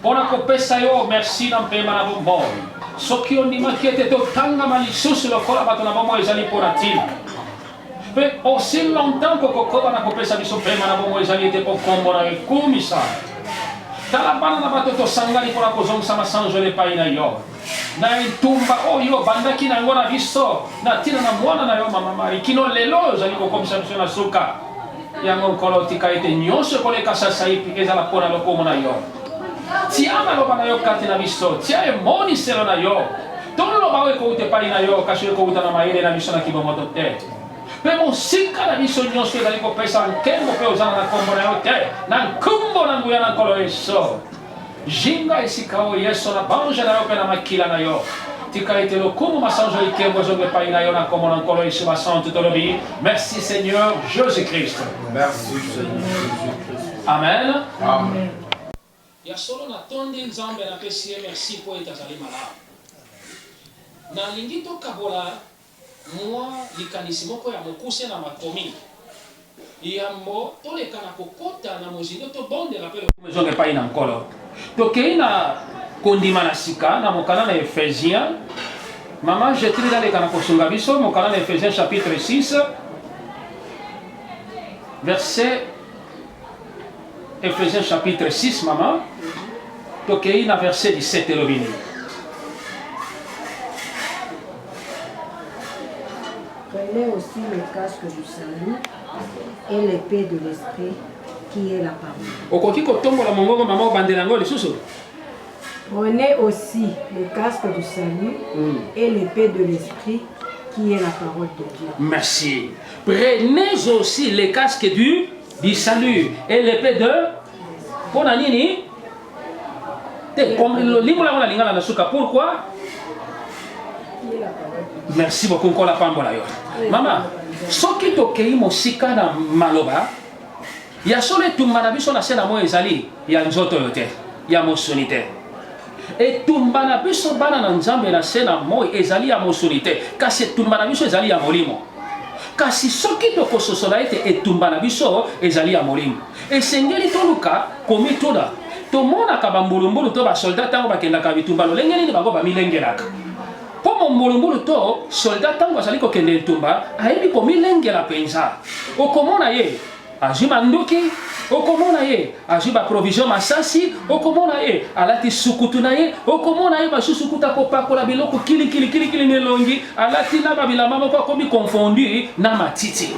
Pona kopesa yo merci na mpema na bomoi soki ondimaki ete totangama lisusu lokola bato na bomoi ezali mpona ntina mpe aussi longtemps kokokoba na kopesa biso mpema na bomoi ezali ete po kombo na ekumisa tala bana na bato tosangani mpona kozongisa masanzolo epai na yo na etumba oyo bandaki na yango na biso na ntina na mwana na yo mama Mari kino lelo ozali kokomisa biso na suka yango nkolo tika ete nyonso ekoleka sasa hivi ezala mpona lokomo na yo tia maloba na yo kati na biso tia emoniselo na yo toloba oyo ekouta epai na yo kasi ekouta na mayele na biso na kibomoto te mpe mosika na biso nyonso ezali kopesa nkembo mpe ozala na nkombo na yo te na nkombo na nguya na nkolo yesu jinga esika oyo yesu na bange na yo mpe na makila na yo tika ete lokumu masanzo ikembo ezonga epai na yo na nkombo na nkolo yesu basante tolobi merci Seigneur Jésus-Christ. Merci Seigneur Jésus-Christ. Amen. Amen. ya solo natondi nzambe napesi ye merci mpo ete azali malamu nalingi tokabola mwa likanisi moko ya mokuse na makomi yambo toleka na kokota na mozindo tobondela mpe ezonga epai na nkolo tokei na kondima na sika na mokanda na Ephésien mama Jetrid aleka na kosunga biso mokanda na Ephésien chapitre 6 verset Ephésiens chapitre 6, maman. Tokei na verset 17 elobini. Prenez aussi le casque du salut et l'épée de l'esprit qui est la parole. Okoki kotombola mongongo maman obandela ngo lisusu. Prenez aussi le casque du salut et l'épée de l'esprit qui est la parole de Dieu. Merci. Prenez aussi le casque du salut et l'épée de pona nini te comme limola na lingala na suka pourquoi merci beaucoup encore la pambola yo mama soki tokei mosika na maloba ya solo etumba na biso na se na mo ezali ya nzoto yo te ya mosuni te etumba na biso bana na nzambe na se na mo ezali ya mosuni te kasi etumba na biso ezali ya molimo kasi soki tokososola ete etumba na biso ezali ya molimo esengeli toluka komituna tomonaka bambulumbulu to basoldat ntango bakendaka bitumba lolenge nini bango bamilengelaka mpo mombulumbulu to soldat ntango azali kokende etumba ayebi komilengela mpenza okomona ye azwi manduki okomona ye azwi baprovision masasi, okomona ye alati sukutu na ye, okomona ye basusu kuta kopakola biloko kilikili nelongi, alati na babilamba moko akomi confondu na matiti.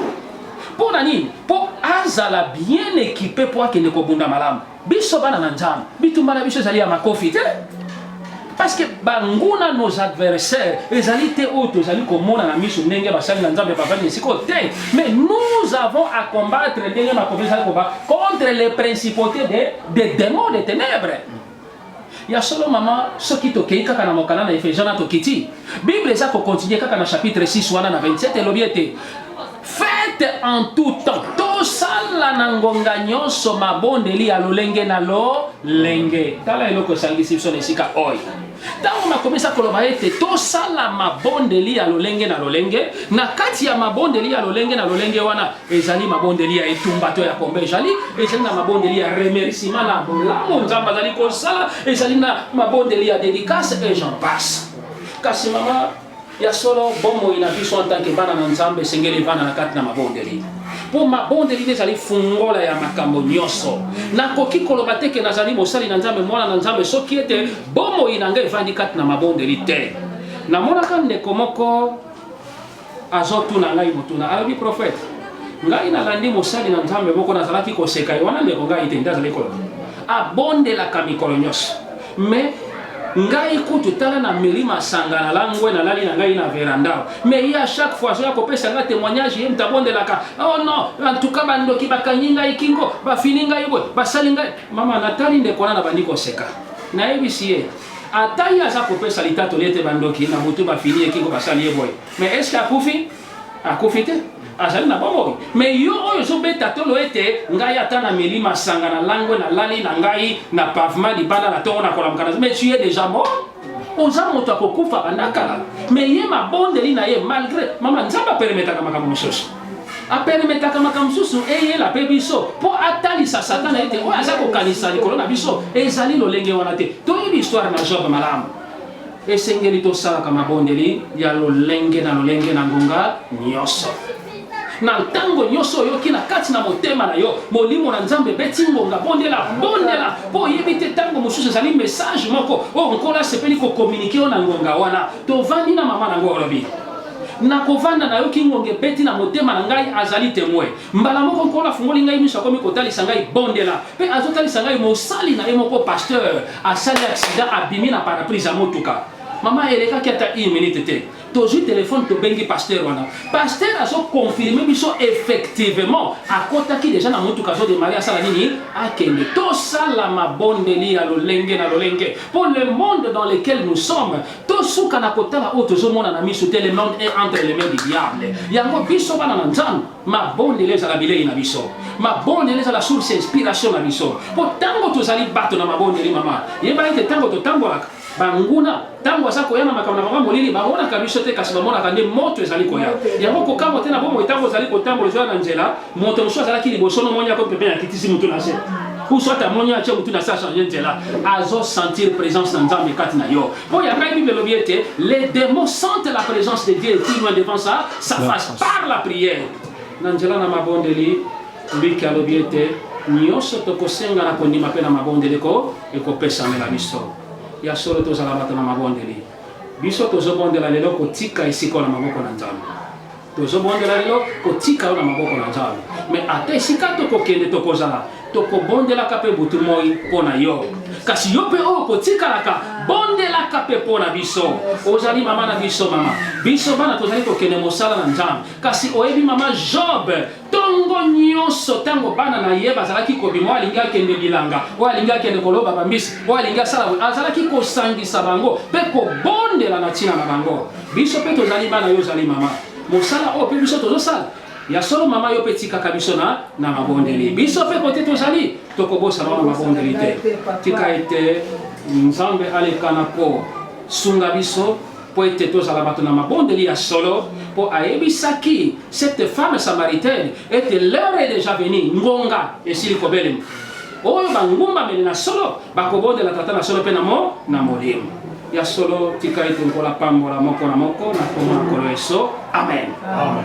Pour nani? Pour azala bien équipé pour akende kobunda malamu. Biso bana na nzambe, bitumbana biso ezali ya makofi te. Parce que banguna nos adversaires, ezali te oto ezali komona na miso ndenge basali na nzambe bavandi esiko te. Mais nous avons à combattre ndenge makofi ezali koba contre les principautés des démons des ténèbres. Ya solo mama soki tokei kaka na mokana na Ephésiens na tokiti. Bible eza ko continuer kaka na chapitre 6 wana na 27 elobi ete faites en tout temps. Tosala na ngonga nyonso mabondeli ya lolenge na lolenge. Tala eloko sangisi biso na esika oyo. Tango makomisa koloba ete tosala mabondeli ya lolenge na lolenge, na kati ya mabondeli ya lolenge na lolenge wana ezali mabondeli ya etumba to ya kombe ezali na mabondeli ya remerciement na bolamu nzamba ezali kosala, ezali na mabondeli ya dédicace et j'en passe. Kasi mama ya solo bomo ina biso en tant que bana na nzambe sengeli bana na kati na mabondeli. Po mabondeli ezali fungola ya makambo nyonso. Nakoki koloba te ke nazali mosali na nzambe mwana na nzambe soki ete bomo ina ngai evandi kati na mabondeli te. Namonaka ndeko moko azotuna ngai motuna alobi prophète ngai nalandi mosali na nzambe moko nazalaki koseka wana ndeko ngai te ndazali koloba abondelaka mikolo nyonso. Mais ngai kutu tala na milima sangana langwe na lali na ngai na veranda. Mais ya chaque fois je kopesa nga témoignage ye mtabondelaka. Oh non, en tout cas bandoki bakanyinga ikingo, bafininga yebo, basalinga. Mama natali ndeko na bandiko seka. Na ebisiye. Atali aza kopesa litato lete bandoki na mutu bafini ikingo basali yebo. Mais est-ce akufi? Akufi te? Azali na bomo. Mais yo oyo zo beta tolo ete ngai ata na milima sangana langwe na lali na ngai na pavement libanda na tona kola mkana. Mais tu es déjà mort. Oza moto akokufa bandakala. Mais ye mabondeli na ye malgré mama nzamba permetaka makambo mosusu. Apermetaka makambo mosusu eye la pe biso po atalisa satana ete oyo aza kokanisa likolo na biso ezali lolenge wana te. Toyebi histoire na Job malamu. Esengeli tosalaka mabondeli ya lolenge na ngonga nyonso. Na ntango nyonso yoki na kati na motema na yo molimo na nzambe beti ngonga bondela po yebite tango mosusu ezali message moko o nkola sepeli ko communiquer na ngonga wana tovandi na mama na ngo olobi na kovanda na yoki ngonge beti na motema na ngai azali témoin mbala moko nkola fungoli ngai miso akomi kotalisa ngai bondela pe azotalisa ngai mosali na ye moko pasteur asali accident abimi na parapluie ya motuka mama elekaki ata 1 minute te toujours téléphone to bengi pasteur wana pasteur azo confirmer biso effectivement akotaki déjà na mutu kazo de Maria sala nini akende to sala mabondeli ya lolenge na lolenge pour le monde dans lequel nous sommes to suka na kotala auto zo mona na miso te le monde est entre les mains du diable yango biso bana na nzambe mabondeli za la bilei na biso mabondeli za la source inspiration na biso po tango tozali bato na mabondeli mama yeba ite tango to tango banguna tango asa koya na makambo na bango molili baona kabiso te kasi bamona kande moto ezali koya yango kokamo te na bomo tango ezali kotambola zo na nzela moto mosu azalaki liboso no monya ko pepe ya kitisi mutu na se ou soit monya atia mutu na sa changer nzela azo sentir présence na nzambe kati na yo po ya kai bible lobiete les démons sentent la présence de Dieu qui loin devant ça face par la prière na nzela na mabondeli mbiki lobiete nyonso tokosenga na kondima pe na mabondeli ko ekopesa na biso ya solo tozala bato na mabondeli biso tozobondela lelo kotika esika na maboko na nzambe tozobondela lelo kotika na maboko na nzambe mais ata esika tokokende tokozala tokobondelaka mpe butu moi mpo na yo kasi yo mpe oyo kotikalaka bondelaka mpe mpo na biso ozali mama na biso mama biso bana tozali kokende mosala na nzambe kasi oyebi mama Job tongo nyonso tango bana na ye bazalaki kobima oyo alingi akende bilanga oyo alingi akende koloba bambisi oyo alingi asala azalaki kosangisa bango mpe kobondela na ntina na bango biso mpe tozali bana yo ozali mama mosala oyo mpe biso tozosala ya solo mama yo pe tika kabiso na mabondeli biso pe kote tozali tokobosa na mabondeli te tika ete nzambe alekana po sunga biso po ete tozala bato na mabondeli ya solo po ayebisaki cette femme samaritaine ete l'heure est déjà venue ngonga esili kobelema oyo bangumba meli na solo bakobondela tata na solo pe na molimo ya solo tika ete nkola pambola moko na moko na komona kolo eso amen, amen.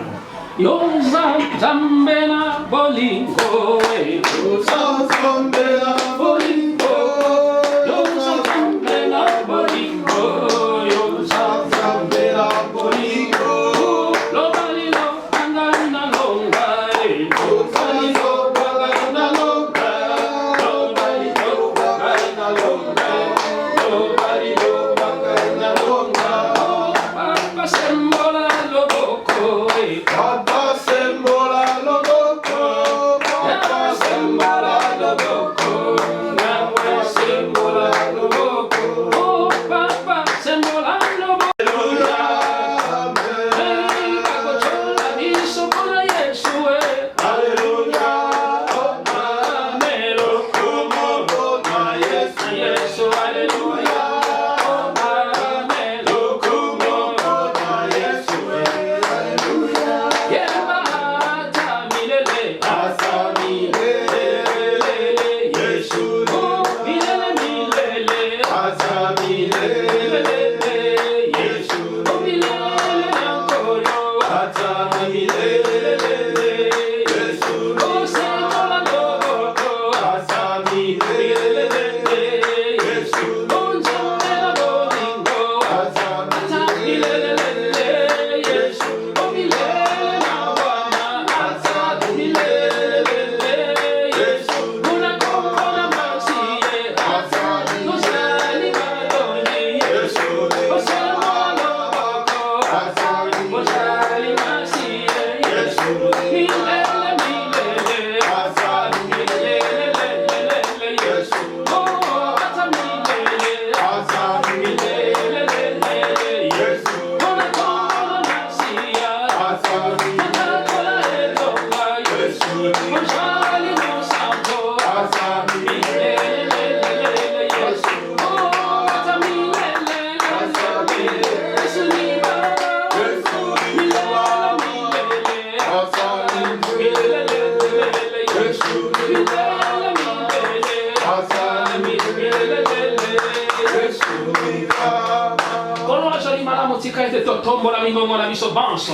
Yoza Zambena Bolingo, Yoza Zambena Bolingo, Yoza Zambena Bolingo, Yoza Zambena Bolingo, Lobalino Angana Longa, Lobalino Angana Longa, Lobalino Angana Longa, Lobalino Angana Longa, Papa Sembola Loboko, Papa Sembola Loboko, Papa Sembola Loboko, Nawe Sembola Loboko, oh Papa Sembola Loboko. Hey, Kakochola biso kona Yesu, Hallelujah, Amelo kumo na Yesu, Yesu, Hallelujah, Amelo kumo na Yesu, Hallelujah. Yema hata milele, hata milele, Yesu, oh milele milele, hata milele, Yesu, oh milele nankolo, hata milele, Yesu, oh Sembola Loboko, hata milele, Yesu, oh Zambena Bolingo, hata milele, Yesu, oh milele na Bwana, hata milele, Yesu, unakombola masiye, hata uzali madoni, Yesu, oh Sembola Loboko, hata uzali masiye, Yesu, milele milele, hata milele, Yesu, oh hata milele, Yesu, unakombola masiya, hata elonga, Yesu, uzali musanto, hata milele, Yesu, oh hata milele, Yesu ni Baba, Yesu milele, hata milele, Yesu milele, hata milele, Yesu ni Baba. Kono azali malamu tika ete totombola mingongo na biso banso.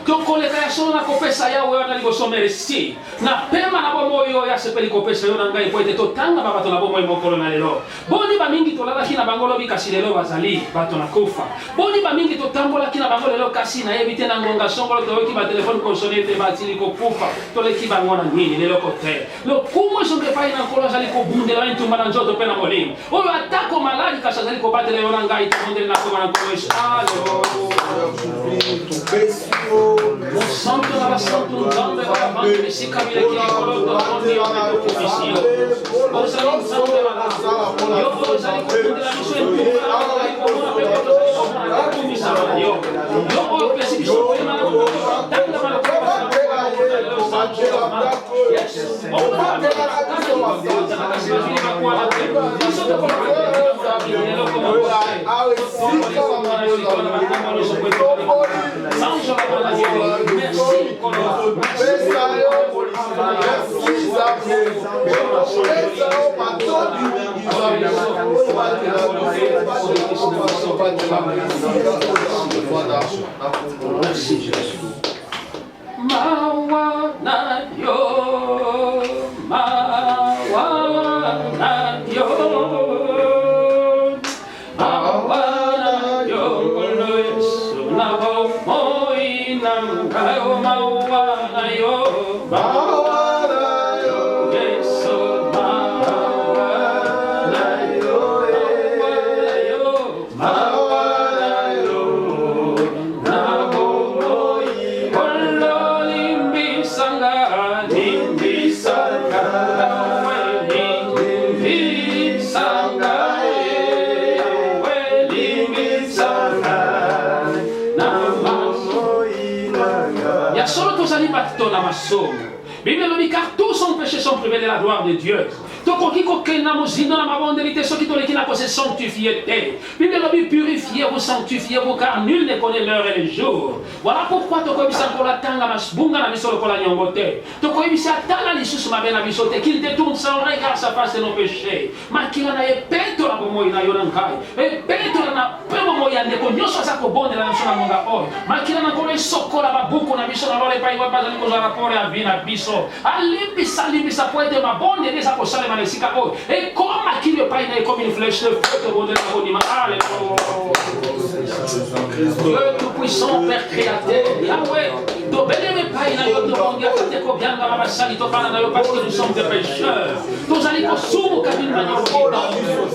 Kokoleka ya solo na kopesa yawe wana liboso meresi. Na pema na bomoyo ya sepeli kopesa yo na ngai po ete totanga bato na bomoyo mokolo na lelo. Boni ba mingi tolala kina bangolo bikasi lelo bazali bato na kufa. Boni ba mingi totambola kina bangolo lelo kasi na yebite na ngonga songolo toyoki ba telefone konsonete batili ko kufa. Toleki bangona nini lelo kote. Lo kumo songe pai na nkolo azali ko bundela ntumba na nzoto pe na molimo. Oyo atako maladi kasa azali ko batele yo na ngai tondele na koma na komesh. Mon santo na santo nzambe wa bantu bisika bile kili koloto kondi yo meto kufisio. Ozali nzambe wa yo ozali kukundela miso entumba na ozali komona pe koto zali komona na kumisa wa yo. Yo oyo pesi biso kwema na kukoto tanga mana kwa santo wa kukoto leo santo wa ma. Yes. Oyo na mena kama ni kukoto na kasi wazili makuwa na te. Biso te kono kate kila mwa lelo koma kukote. Tomo ni koma na shikona makomo ni sokweto kone kukote. Sanjo la mwana Dieu. Merci kono. Merci Jésus. Mawana yo, mawana yo, mawana yo, kono Yesu na bomoi na ngayo mawana yo, mawana yo, Yesu mawana yo, mawana yo, na bomoi kono limbisanga, limbisanga, limbisanga, limbisanga, na ya solo tozali bato na masomo. Bible elobi car tous sont péchés sont privés de la gloire de Dieu. Tokoki kokenda mozindo na mabondeli te soki toleki na kose sanctifier te. Bible elobi purifiez-vous, sanctifiez-vous car nul ne connaît l'heure et le jour. Voilà pourquoi tokoyebisa nkola tanga masbunga na biso lokola nyongo te. Tokoyebisa tala lisusu mabe na biso te qu'il détourne son regard sa face de nos péchés. Makila na ye peto na bomoi na yo na ngai. E peto na pemo kombo ya ndeko nyonso aza kobondela na biso na ngonga oyo makila na nkolo esokola babuku na biso na lola epai wapi azali kozwa raport ya vi na biso alimbisa po ete mabondeli eza kosalema na esika oyo ekoma kili epai na ekomi une flèche de feu tobondela kondima alleluya Dieu tout-puissant, Père créateur, Yahweh, tobeleme epai na yo tobongiaka te kobyanga basali tofana na yo parce que nous sommes des pécheurs tozali kosumuka bino na nyonso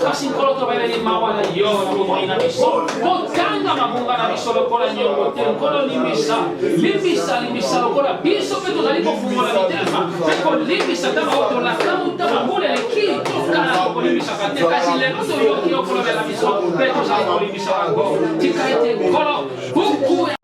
kasi nkolo tobeleli mawa na yo na bomoi na biso kotanga mabunga na biso lokola nyongo te nkolo limbisa lokola biso mpe tozali kofungola mitema mpe kolimbisa tama oyo tolakamuta mambula eleki tokala kokolimbisaka te kasi lelo toyoki yo kolobela biso mpe tozali kolimbisa bango tika ete nkolo buku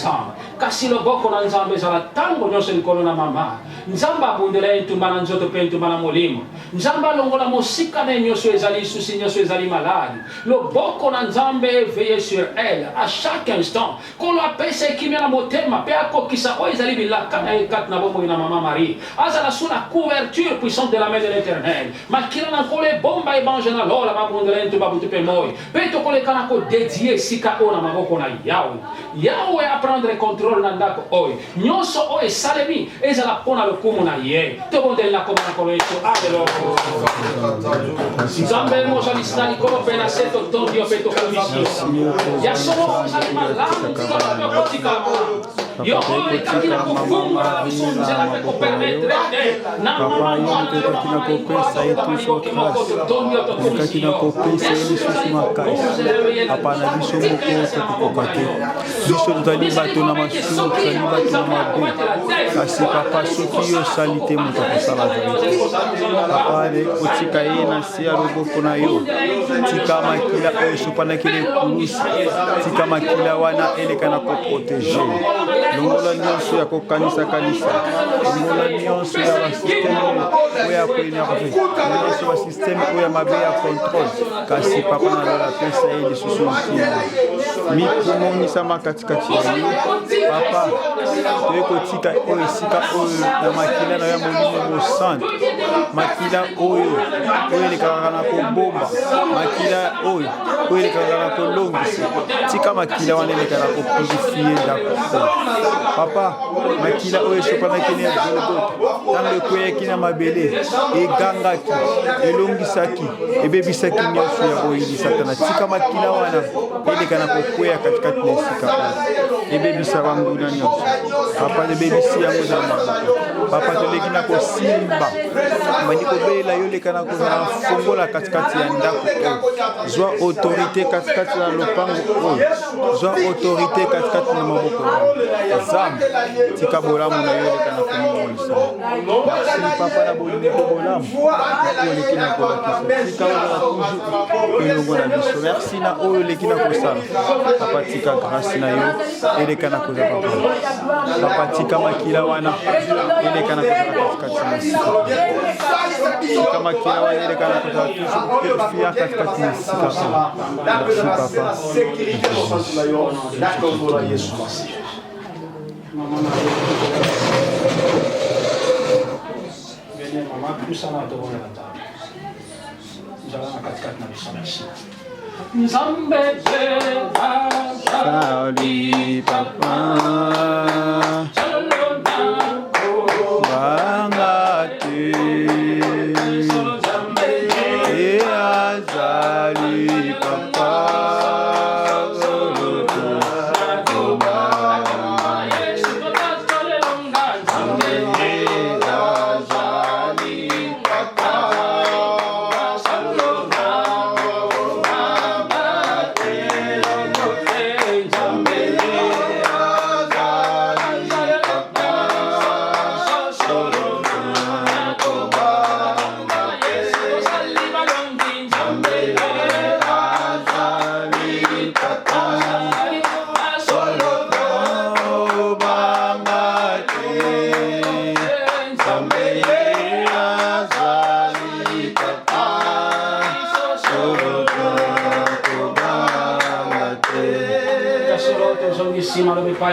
kasi loboko na nzambe ezala ntango nyonso likolo na mama nzambe abundela ye ntumba na nzoto mpe ntumba na molimo nzambe alongola mosika na ye nyonso ezali susi nyonso ezali maladi loboko na nzambe eveye sur elle à chaque instant kolo apesa ekimia na motema mpe akokisa oyo ezali bilaka na ye kati na bomoi na mama marie azala su na couverture puissante de la main de l'éternel makila na nkolo ebomba ebanje na lola babundela ye ntumba butu mpe moi mpe tokoleka na kodedie esika oyo na maboko na yawe aprendre contrôle na ndako oyo nyonso oyo esalemi ezala mpona lokumu na ye tobondelela koma na nkolo yesu aleluya nzambe mozalisi na likolo mpe na se totondi yo mpe tokomisi ya solo ozali malamu tikolo mpe kotikala yo oyo ekaki na kofungola biso nzela mpe kopermetre te na mama mwana yo mama ikota mama yokimoko totondi yo tokomisi yo apana biso moko tokokoka te biso tozali bato na masumu tozali bato na mabe kasi papa soki osali te moto akosala zali papa otika ye na se ya loboko na yo tika makila oyo esopanaki lekulusi tika makila wana eleka na koprotege longola nyonso ya kokanisa-kanisa longola nyonso ya basysteme oyo ya koyina kofe nyonso basysteme oyo ya mabe ya contrôle kasi papa na lola pesa ye lisusu ntina mikomonisama katikati ya yo papa toye kotika oyo esika oyo na makila na yo ya molimo mosante makila oyo elekaka na kobomba makila oyo elekaka na kolongisa tika makila wana elekaka na kopurifie ndako papa makila oyo esopanaki na golgota ntango ekweyaki na mabele egangaki elongisaki ebebisaki nyonso ya boyini satana tika makila wana eleka na kokweya katikati na esika oyo ebebisa banguna nyonso papa ebebisi yango na maboko papa toleki na kosimba bandi kobelela yo leka na kofongola katikati ya ndako oyo zwa autorité katikati na lopango oyo zwa autorité katikati na maboko nzambe tika bolamu na yo leka na komongolisa merci papa na bolingo bolamu oleki na kolakisa tika ozala toujours elongo na biso merci na oyo oleki na kosala papa tika grâce na yo eleka na koza papa tika makila wana eleka na koza katikati na sika tika makila wana eleka na koza toujours purifia katikati na sika merci papa Salut papa Bangate Azali papa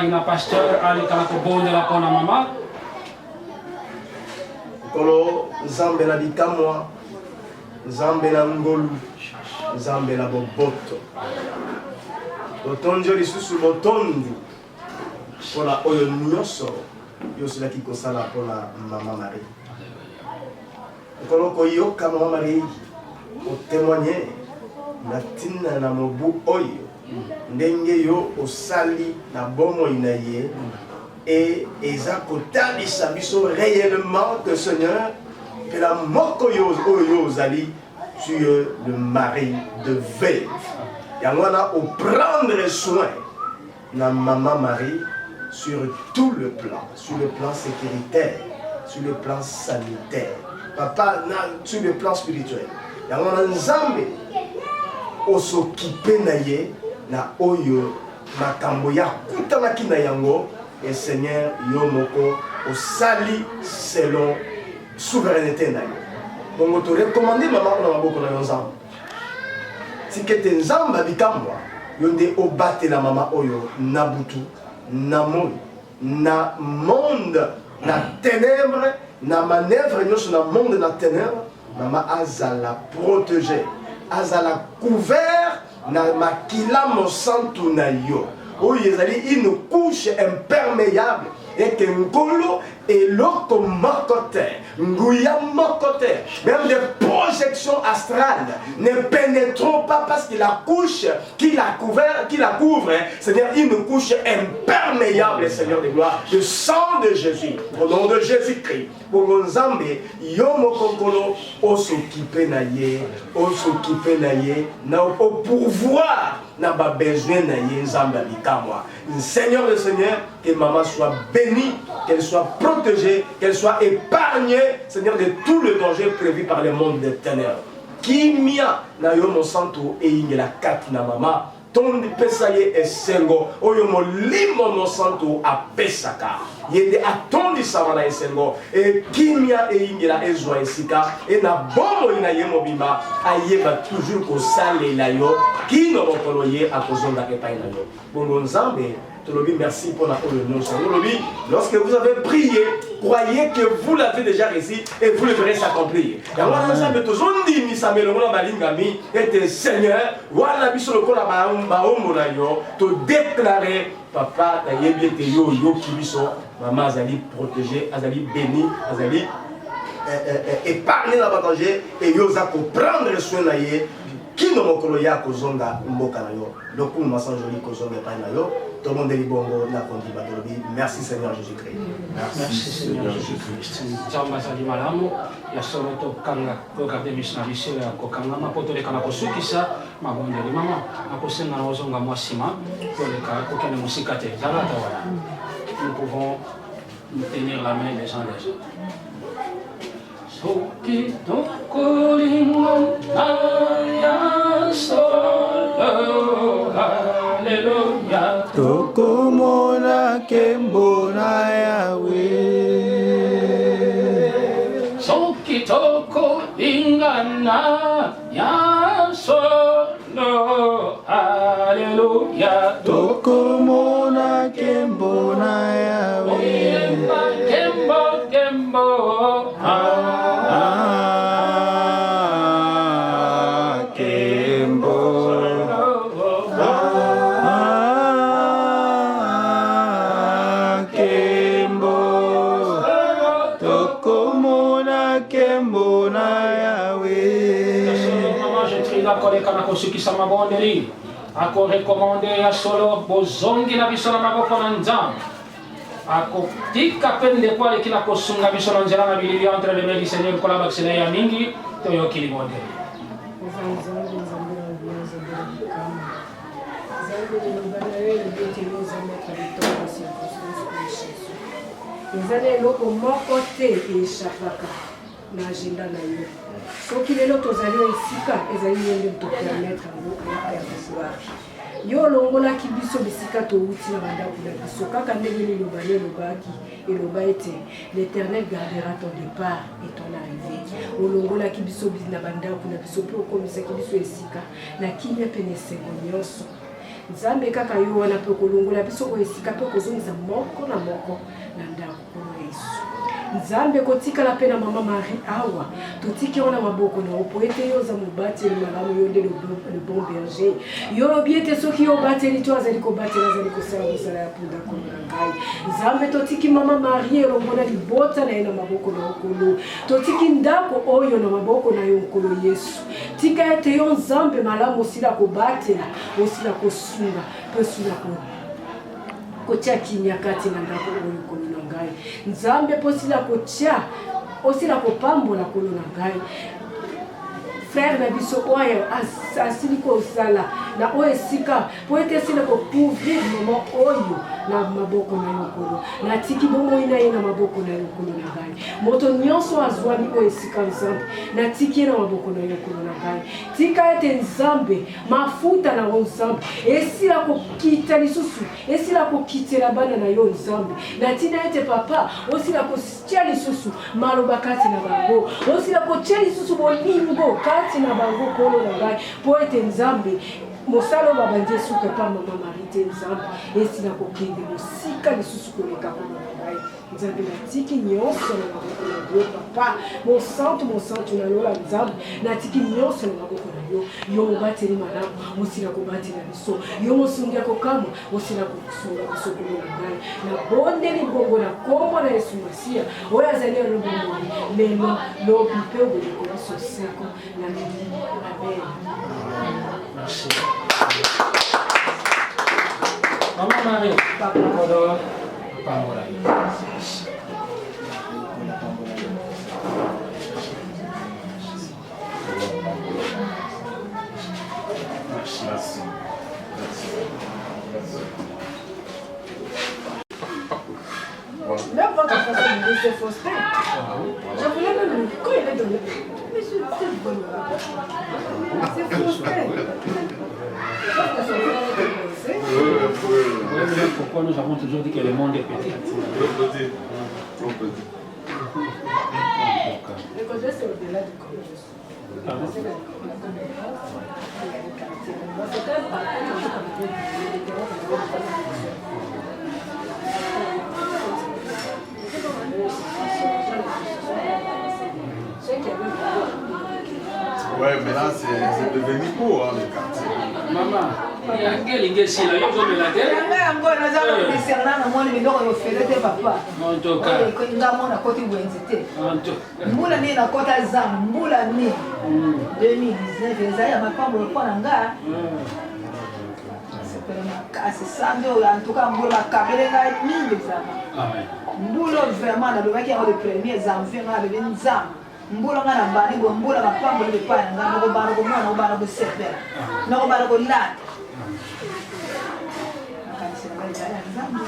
na pasteur alikala kobondela mpona mama nkolo nzambe na bikamwa nzambe na ngolu nzambe na boboto botonjo lisusu botondi mpona oyo nyonso yo osilaki kosala mpona mama Marie. Okolo koyoka mama Marie otémoigner na ntina na mobu oyo ndenge yo osali na bomoi na ye et eza kotalisa biso réellement que Seigneur que la moko yo ozali tu es le mari de veuve. Yango wana au prendre soin na maman Marie sur tout le plan, sur le plan sécuritaire, sur le plan sanitaire, papa sur le plan spirituel. Yango wana Nzambe s'occuper na ye na oyo makambo ya kutanaki na yango et Seigneur yo moko osali selon souveraineté na yo. Donc tu recommander maman na maboko na Nzambe. Si que te Nzambe bikamwa yonde obate la mama oyo na butu na moi na monde na ténèbres na manœuvre nyonso na monde na ténèbres mama azala protéger azala couvert na makila mosantu na yo oyo ezali une couche imperméable et que ngolo et l'autre mokote, nguya mokote, même des projections astrales ne pénétrent pas parce que la couche qui la couvre, c'est-à-dire une couche imperméable, Seigneur de gloire, le sang de Jésus, au nom de Jésus-Christ. Pour Nzambe, yo mokokolo, o s'occuper na ye, na au pourvoir na ba besoin na ye Nzambe bikamwa. Seigneur le Seigneur, que maman soit bénie, qu'elle soit protégée, qu'elle soit épargnée, Seigneur, de tout le danger prévu par le monde des ténèbres. Kimia na yo mo santo e ingela kati na mama, ton pesaye e sengo, oyo mo limo mo santo a pesaka. Yende atondi samana e sengo, e kimia e ingela e zwa esika, e na bomo ina ye mobima, ayeba toujours ko sale la yo, kino mokolo ye akozonga epai na yo. Bongo Nzambe, merci pour la lorsque vous avez prié, croyez que vous l'avez déjà réussi et vous le verrez s'accomplir. Et Seigneur, voilà te déclarer, papa, maman Azali protégé, Azali béni, Azali épargné dans le danger et Yosa pour prendre soin de lui. Qui ne m'a pas kozonga mboka na yo. Donc pour moi sans joli kozonga pa na yo. Tout le monde est bongo na kondi batolobi. Merci Seigneur Jésus-Christ. Merci Seigneur Jésus-Christ. Nzamba zali malamu ya solo to kanga ko garder mission biso ya ko kanga mapoto le kana kosukisa mabondeli mama akosenga na ozonga mwasima to le ka ko kene musika te zala tawala. Nous pouvons nous tenir la main les uns les autres. Soki tokolingo aya solo haleluya tokomona kembo na Yahweh. Soki tokolingana ya solo haleluya tokomona kembo na Yahweh. Kembo Kusukisa mabondeli ako rekomande ya solo bozongi na biso na maboko na Nzambe ako tika pende kwa kila kosunga biso na nzela na bilili entre les mains du Seigneur kola baksele ya mingi to yo kilibondeli ezali eloko moko te eshapaka na agenda na yo soki lelo tozali esika ezali ndenge topermettre yango ya pouvoir yo olongolaki biso bisika touti na bandako na biso kaka ndenge eloba ete l'Éternel gardera ton départ et ton arrivée olongolaki biso na bandako na biso mpe okomisaki biso esika na kimia pene esengo nyonso Nzambe kaka yo wana mpe kolongola biso esika mpe kozongisa moko na moko na ndako kwa Yesu. Nzambe kotikala pe na mama Marie awa totiki ona maboko na opoete yo za mubati ya malamu yonde le bon berger yo biete soki yo bateli to azali ko batela azali ko sala musala ya punda ko ngai. Nzambe totiki mama Marie longona libota na ina maboko na okolo totiki ndako oyo na maboko na yo okolo Yesu tika ete yo Nzambe malamu osila ko batela osila ko sunga pe sula ko kotia kimia kati na ndako oyo kono na ngai. Nzambe posila kotia osila kopambola kono na ngai. Frère na biso oyo asili ko sala na oyo sika po ete sila ko couvrir moment oyo na maboko na yo kono na tiki bomo ina ina maboko na yo kono na ngai. Moto nyonso azwani oyo sika Nzambe na tiki na maboko na yo kono na ngai. Tika ete Nzambe mafuta na Nzambe esila ko kita lisusu esila ko kitela bana na yo Nzambe na tina ete papa osila ko tia lisusu maloba kati na bango osila ko tia lisusu bolingo kati na bango kono na ngai po ete Nzambe mosalo babanje suka pa mama Marite Nzambe esila ko kende mosika lisusu koleka kono na ngai. Nzambe na tiki nyonso na maboko na yo papa mon santo na lola Nzambe na tiki nyonso na maboko na yo yo mobateli malamu osila ko batela biso yo mosungia ko kama osila ko sunga biso kono na ngai na bonde ni bongo na kombo na Yesu Masia oyo azali na bongo lelo lobi pe obele ko biso seko na mimi amen. Merci. Maman Marie, papa. Merci. Même votre façon de dire c'est Faustin. Je voulais même quand il est donné. Mais c'est bon. C'est Faustin. Pourquoi nous avons toujours dit que le monde est petit? Le côté c'est au-delà du corps. Ouais, mais là, c'est devenu beau, hein, le quartier. Maman, il y a un gars qui est ici, là, il y a un gars qui est là. Mbula ni na kota zamu, mbula ni 2019 ezaya mapambo kwa nanga. Kasi sando en tout cas mbula kabele na mingi zama. Amen. Mbula vraiment na lobaki ya le premier janvier na le nzam. Mbula ngana mbani go mbula mapambo le pa ngana go bana go mwana go bana go sepela. Na go bana go la. Kasi sema ya nzam.